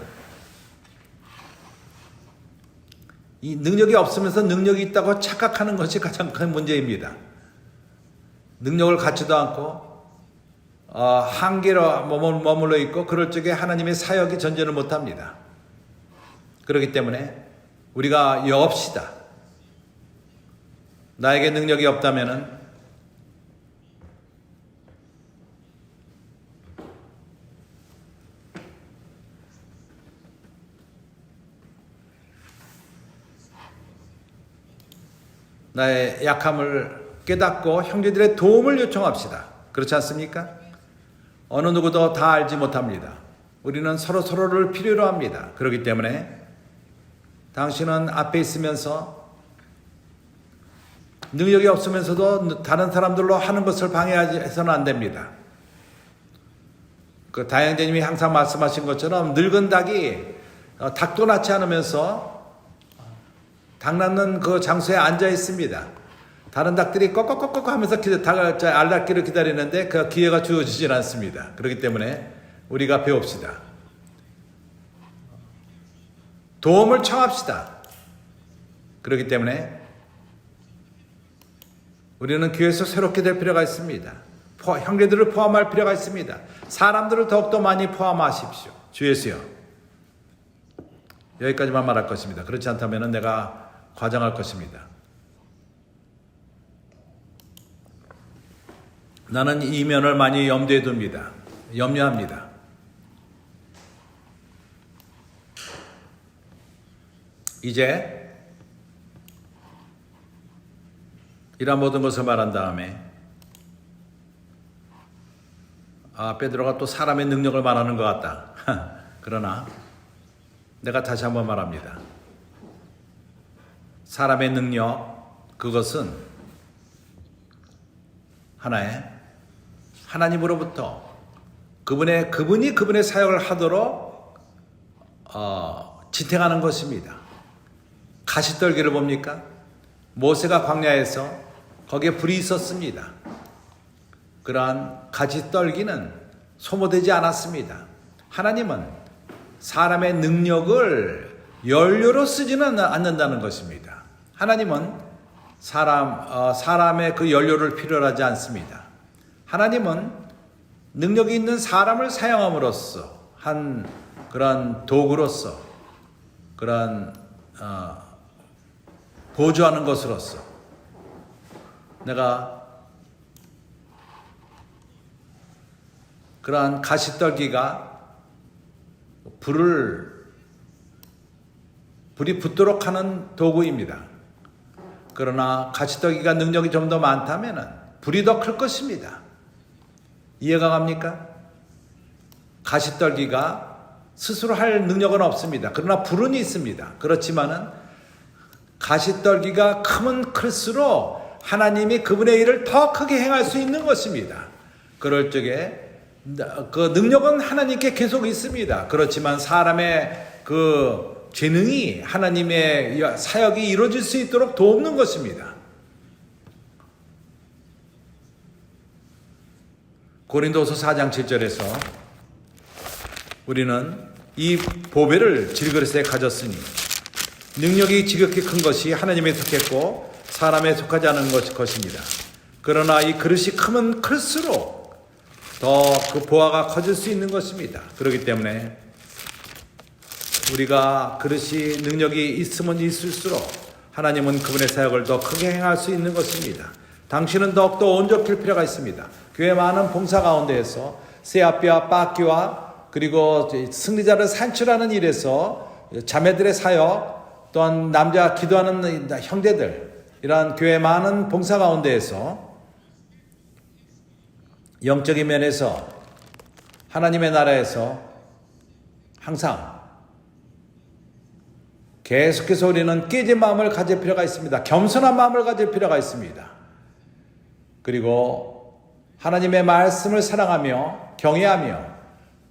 이 능력이 없으면서 능력이 있다고 착각하는 것이 가장 큰 문제입니다. 능력을 갖지도 않고 한계로 머물러 있고 그럴 적에 하나님의 사역이 전전을 못합니다. 그렇기 때문에 우리가 여옵시다. 나에게 능력이 없다면은 나의 약함을 깨닫고 형제들의 도움을 요청합시다. 그렇지 않습니까? 어느 누구도 다 알지 못합니다. 우리는 서로를 필요로 합니다. 그렇기 때문에 당신은 앞에 있으면서 능력이 없으면서도 다른 사람들로 하는 것을 방해해서는 안 됩니다. 그 다영제님이 항상 말씀하신 것처럼 늙은 닭이 닭도 낳지 않으면서 닭 낳는 그 장소에 앉아 있습니다. 다른 닭들이 꺽꺽꺽꺽 하면서 닭을 알 낳기를 기다리는데 그 기회가 주어지질 않습니다. 그렇기 때문에 우리가 배웁시다. 도움을 청합시다. 그렇기 때문에 우리는 교회에서 새롭게 될 필요가 있습니다. 형제들을 포함할 필요가 있습니다. 사람들을 더욱더 많이 포함하십시오. 주 예수여. 여기까지만 말할 것입니다. 그렇지 않다면 내가 과장할 것입니다. 나는 이 면을 많이 염두에 둡니다. 염려합니다. 이제 이런 모든 것을 말한 다음에 베드로가 또 사람의 능력을 말하는 것 같다. 그러나 내가 다시 한번 말합니다. 사람의 능력, 그것은 하나님으로부터 그분이 그분의 사역을 하도록 지탱하는 것입니다. 가시떨기를 봅니까? 모세가 광야에서 거기에 불이 있었습니다. 그러한 가시떨기는 소모되지 않았습니다. 하나님은 사람의 능력을 연료로 쓰지는 않는다는 것입니다. 하나님은 사람의 그 연료를 필요로 하지 않습니다. 하나님은 능력이 있는 사람을 사용함으로써 한 그런 도구로서 그런 보조하는 것으로서 내가 그러한 가시떨기가 불이 붙도록 하는 도구입니다. 그러나 가시떨기가 능력이 좀 더 많다면 불이 더 클 것입니다. 이해가 갑니까? 가시떨기가 스스로 할 능력은 없습니다. 그러나 불은 있습니다. 그렇지만은 가시떨기가 크면 클수록 하나님이 그분의 일을 더 크게 행할 수 있는 것입니다. 그럴 적에 그 능력은 하나님께 계속 있습니다. 그렇지만 사람의 그 재능이 하나님의 사역이 이루어질 수 있도록 돕는 것입니다. 고린도서 4장 7절에서 우리는 이 보배를 질그릇에 가졌으니 능력이 지극히 큰 것이 하나님에 속했고 사람에 속하지 않은 것입니다. 그러나 이 그릇이 크면 클수록 더 그 보화가 커질 수 있는 것입니다. 그렇기 때문에 우리가 그릇이 능력이 있으면 있을수록 하나님은 그분의 사역을 더 크게 행할 수 있는 것입니다. 당신은 더욱더 온전할 필요가 있습니다. 교회 많은 봉사 가운데에서 세아피와 빠끼와 그리고 승리자를 산출하는 일에서 자매들의 사역 또한 남자 기도하는 형제들 이러한 교회 많은 봉사 가운데에서 영적인 면에서 하나님의 나라에서 항상 계속해서 우리는 깨진 마음을 가질 필요가 있습니다. 겸손한 마음을 가질 필요가 있습니다. 그리고 하나님의 말씀을 사랑하며 경외하며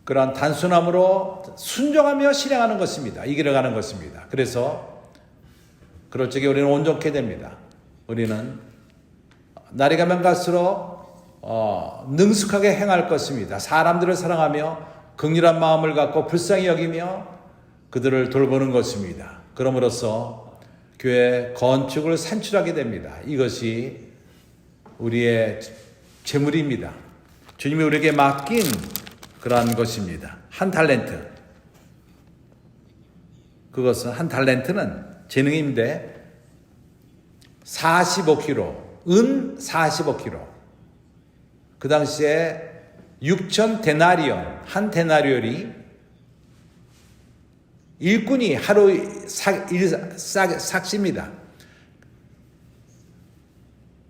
그러한 단순함으로 순종하며 실행하는 것입니다. 이 길을 가는 것입니다. 그래서 그럴 적에 우리는 온전케 됩니다. 우리는 날이 가면 갈수록 능숙하게 행할 것입니다. 사람들을 사랑하며 긍휼한 마음을 갖고 불쌍히 여기며 그들을 돌보는 것입니다. 그럼으로써 교회 건축을 산출하게 됩니다. 이것이 우리의 재물입니다. 주님이 우리에게 맡긴 그러한 것입니다. 한 달란트. 그것은 한 달란트는 재능인데 45kg, 은 45kg. 그 당시에 6천 데나리온, 한 데나리온이 일꾼이 하루 삭십니다.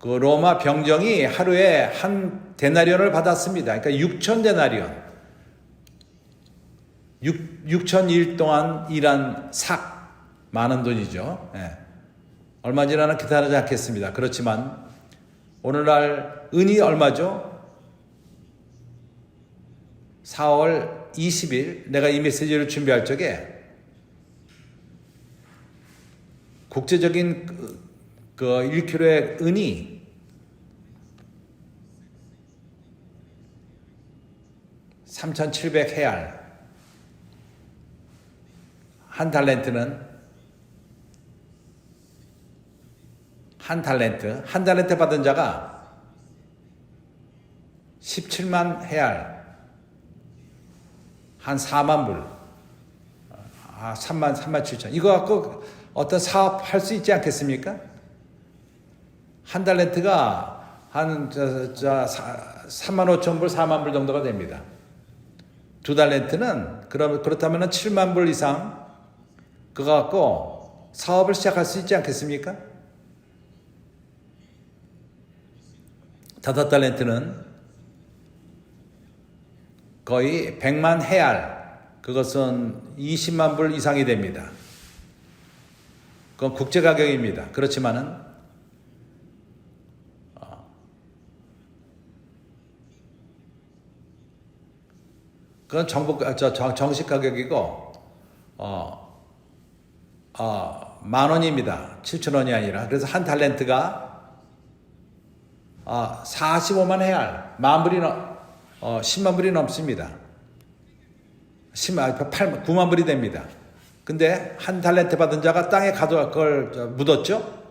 그 로마 병정이 하루에 한 데나리온을 받았습니다. 그러니까 6천 데나리온. 6천일 동안 일한 많은 돈이죠. 예. 얼마 지나나 기다리지 않겠습니다. 그렇지만 오늘날 은이 얼마죠? 4월 20일 내가 이 메시지를 준비할 적에 국제적인 그 1kg의 은이 3,700헤알, 한 달란트는 한 달란트 받은 자가 17만 헤알, 한 4만 불, 3만 7천. 이거 갖고 어떤 사업 할 수 있지 않겠습니까? 한 달란트가 한 3만 5천 불, 4만 불 정도가 됩니다. 두 달란트는 그렇다면 7만 불 이상 그거 갖고 사업을 시작할 수 있지 않겠습니까? 다섯 달란트는 거의 100만 헤알, 그것은 20만 불 이상이 됩니다. 그건 국제 가격입니다. 그렇지만은 그건 정식 가격이고 10,000원입니다. 7,000원이 아니라. 그래서 한 달란트가 45만 헤알, 10만 불이 넘습니다. 9만 불이 됩니다. 근데 한 달란트 받은 자가 땅에 그걸 묻었죠?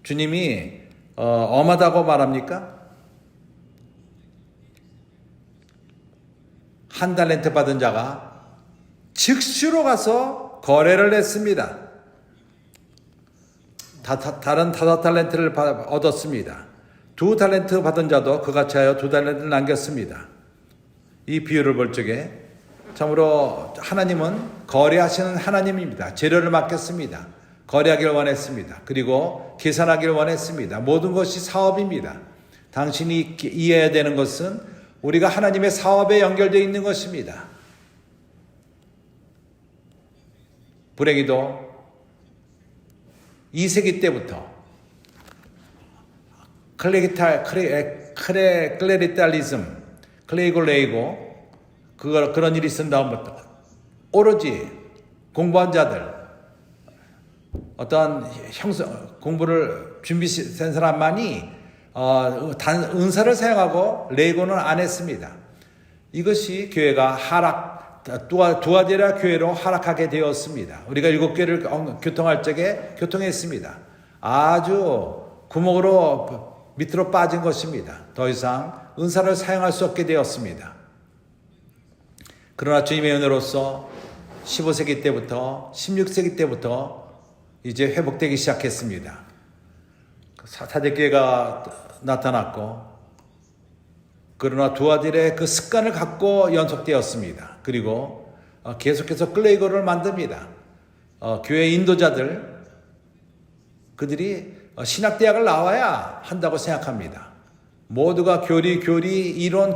주님이 엄하다고 말합니까? 한 달란트 받은 자가 즉시로 가서 거래를 했습니다. 다른 5달란트를 얻었습니다. 2달란트 받은 자도 그같이 하여 2달란트를 남겼습니다. 이 비유를 볼 적에 참으로 하나님은 거래하시는 하나님입니다. 재료를 맡겼습니다. 거래하기를 원했습니다. 그리고 계산하기를 원했습니다. 모든 것이 사업입니다. 당신이 이해해야 되는 것은 우리가 하나님의 사업에 연결되어 있는 것입니다. 불행히도 2세기 때부터 클레리탈리즘, 클레이고 그런 일이 있은 다음부터 오로지 공부한 자들, 어떤 공부를 준비된 사람만이 은사를 사용하고 레이고는 안 했습니다. 이것이 교회가 두아디라 교회로 하락하게 되었습니다. 우리가 7교회를 교통할 적에 교통했습니다. 아주 구멍으로 밑으로 빠진 것입니다. 더 이상 은사를 사용할 수 없게 되었습니다. 그러나 주님의 은혜로서 15세기 때부터 16세기 때부터 이제 회복되기 시작했습니다. 사대교회가 나타났고, 그러나 두아딜의 그 습관을 갖고 연속되었습니다. 그리고 계속해서 클레이고를 만듭니다. 교회 인도자들, 그들이 신학대학을 나와야 한다고 생각합니다. 모두가 교리, 이론,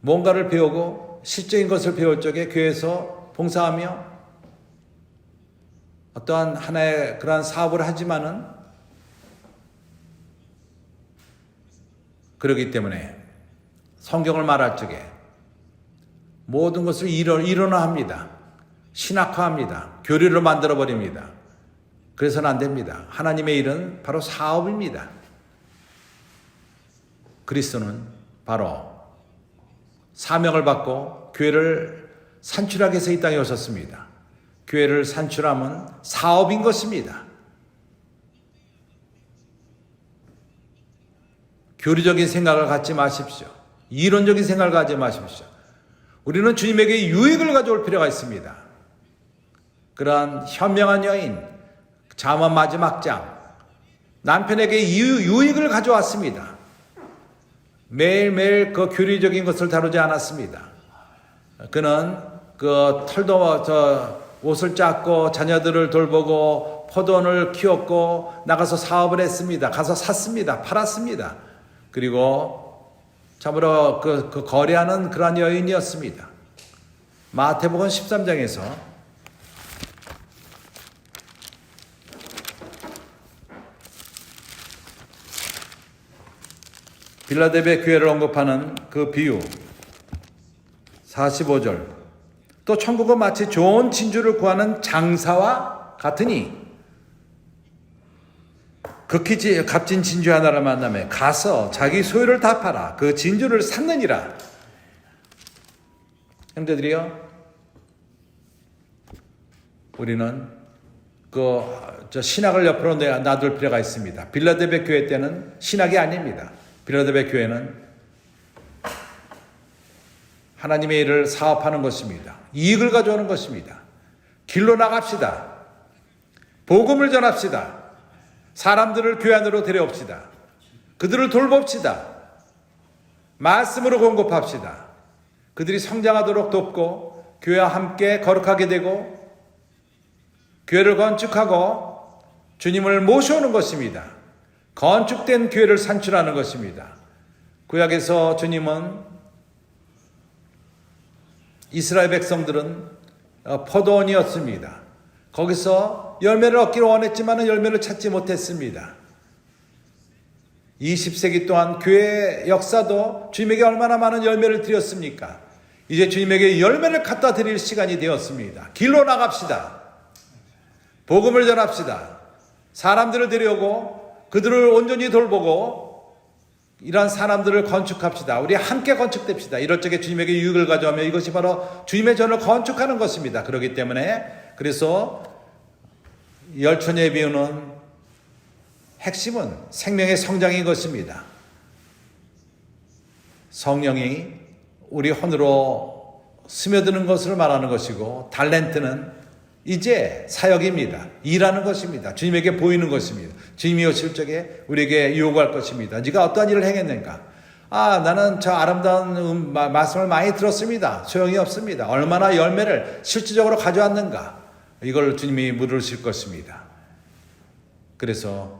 뭔가를 배우고 실적인 것을 배울 적에 교회에서 봉사하며 어떠한 하나의 그러한 사업을 하지만은, 그렇기 때문에 성경을 말할 적에 모든 것을 이론화합니다. 신학화합니다. 교리로 만들어버립니다. 그래서는 안 됩니다. 하나님의 일은 바로 사업입니다. 그리스도는 바로 사명을 받고 교회를 산출하기 위해서 이 땅에 오셨습니다. 교회를 산출함은 사업인 것입니다. 교리적인 생각을 갖지 마십시오. 이론적인 생각을 가지 마십시오. 우리는 주님에게 유익을 가져올 필요가 있습니다. 그러한 현명한 여인, 잠언 마지막 장, 남편에게 유익을 가져왔습니다. 매일매일 그 교리적인 것을 다루지 않았습니다. 그는 그 털도 옷을 짰고 자녀들을 돌보고 포도원을 키웠고 나가서 사업을 했습니다. 가서 샀습니다. 팔았습니다. 그리고 참으로 그 거래하는 그러한 여인이었습니다. 마태복음 13장에서 빌라델비아 교회를 언급하는 그 비유 45절, 또 천국은 마치 좋은 진주를 구하는 장사와 같으니 극히 값진 진주 하나를 만나며 가서 자기 소유를 다 팔아 그 진주를 샀느니라. 형제들이요, 우리는 신학을 옆으로 놔둘 필요가 있습니다. 빌라델비아 교회 때는 신학이 아닙니다. 빌라델비아 교회는 하나님의 일을 사업하는 것입니다. 이익을 가져오는 것입니다. 길로 나갑시다. 복음을 전합시다. 사람들을 교회 안으로 데려옵시다. 그들을 돌봅시다. 말씀으로 공급합시다. 그들이 성장하도록 돕고 교회와 함께 거룩하게 되고 교회를 건축하고 주님을 모셔오는 것입니다. 건축된 교회를 산출하는 것입니다. 구약에서 주님은 이스라엘 백성들은 포도원이었습니다. 거기서 열매를 얻기를 원했지만 열매를 찾지 못했습니다. 20세기 동안 교회의 역사도 주님에게 얼마나 많은 열매를 드렸습니까? 이제 주님에게 열매를 갖다 드릴 시간이 되었습니다. 길로 나갑시다. 복음을 전합시다. 사람들을 데려오고 그들을 온전히 돌보고 이러한 사람들을 건축합시다. 우리 함께 건축됩시다. 이럴 적에 주님에게 유익을 가져오며 이것이 바로 주님의 전을 건축하는 것입니다. 그렇기 때문에 그래서 열처녀의 비유는 핵심은 생명의 성장인 것입니다. 성령이 우리 혼으로 스며드는 것을 말하는 것이고 달란트는 이제 사역입니다. 일하는 것입니다. 주님에게 보이는 것입니다. 주님이 오실 적에 우리에게 요구할 것입니다. 네가 어떠한 일을 행했는가? 나는 저 아름다운 말씀을 많이 들었습니다. 소용이 없습니다. 얼마나 열매를 실질적으로 가져왔는가? 이걸 주님이 물으실 것입니다. 그래서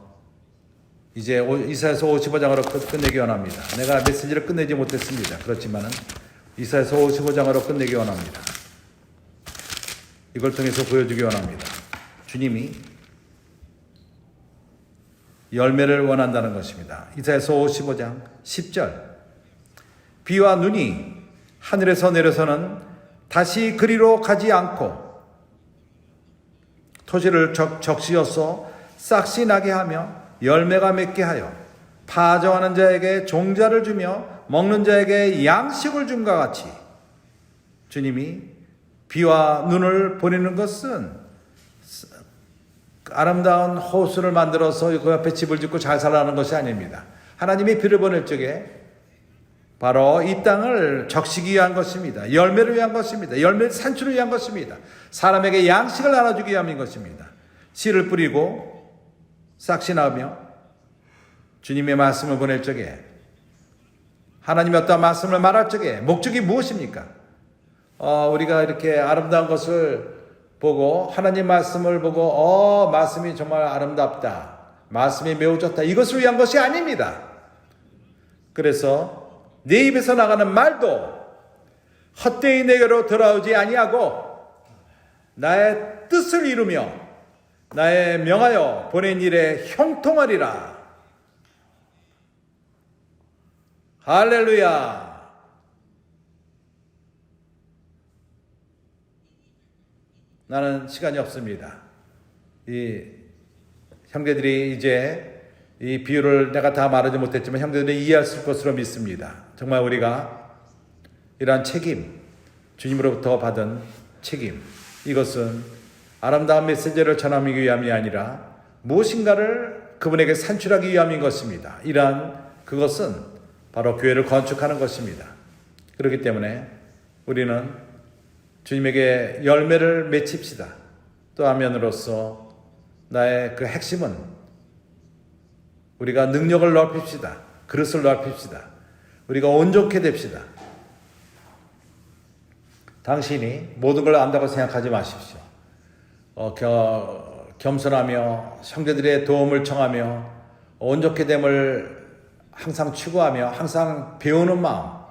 이제 이사야서 55장으로 끝내기 원합니다. 내가 메시지를 끝내지 못했습니다. 그렇지만 이사야서 55장으로 끝내기 원합니다. 이걸 통해서 보여주기 원합니다. 주님이 열매를 원한다는 것입니다. 이사야서 55장 10절, 비와 눈이 하늘에서 내려서는 다시 그리로 가지 않고 토지를 적시어서 싹시 나게 하며 열매가 맺게 하여 파종하는 자에게 종자를 주며 먹는 자에게 양식을 줌과 같이 주님이 비와 눈을 보내는 것은 아름다운 호수를 만들어서 그 옆에 집을 짓고 잘 살아가는 것이 아닙니다. 하나님이 비를 보낼 적에 바로 이 땅을 적시기 위한 것입니다. 열매를 위한 것입니다. 열매 산출을 위한 것입니다. 사람에게 양식을 나눠주기 위함인 것입니다. 씨를 뿌리고 싹시 나오며 주님의 말씀을 보낼 적에 하나님의 어떤 말씀을 말할 적에 목적이 무엇입니까? 우리가 이렇게 아름다운 것을 보고 하나님 말씀을 보고 말씀이 정말 아름답다. 말씀이 매우 좋다. 이것을 위한 것이 아닙니다. 그래서 내 입에서 나가는 말도 헛되이 내게로 돌아오지 아니하고 나의 뜻을 이루며 나의 명하여 보낸 일에 형통하리라. 할렐루야. 나는 시간이 없습니다. 이 형제들이 이제 이 비유를 내가 다 말하지 못했지만 형제들이 이해할 것으로 믿습니다. 정말 우리가 이러한 책임, 주님으로부터 받은 책임, 이것은 아름다운 메시지를 전하기 위함이 아니라 무엇인가를 그분에게 산출하기 위함인 것입니다. 그것은 바로 교회를 건축하는 것입니다. 그렇기 때문에 우리는 주님에게 열매를 맺힙시다. 또 한면으로서 나의 그 핵심은 우리가 능력을 넓힙시다. 그릇을 넓힙시다. 우리가 온전케 됩시다. 당신이 모든 걸 안다고 생각하지 마십시오. 겸손하며 형제들의 도움을 청하며 온전케 됨을 항상 추구하며 항상 배우는 마음,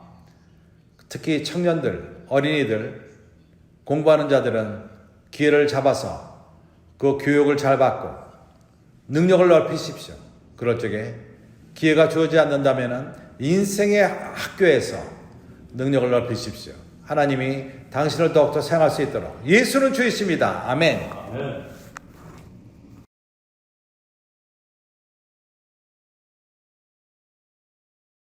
특히 청년들, 어린이들, 공부하는 자들은 기회를 잡아서 그 교육을 잘 받고 능력을 넓히십시오. 그럴 적에 기회가 주어지지 않는다면 인생의 학교에서 능력을 넓히십시오. 하나님이 당신을 더욱더 사용할 수 있도록. 예수는 주이십니다. 아멘. 아멘.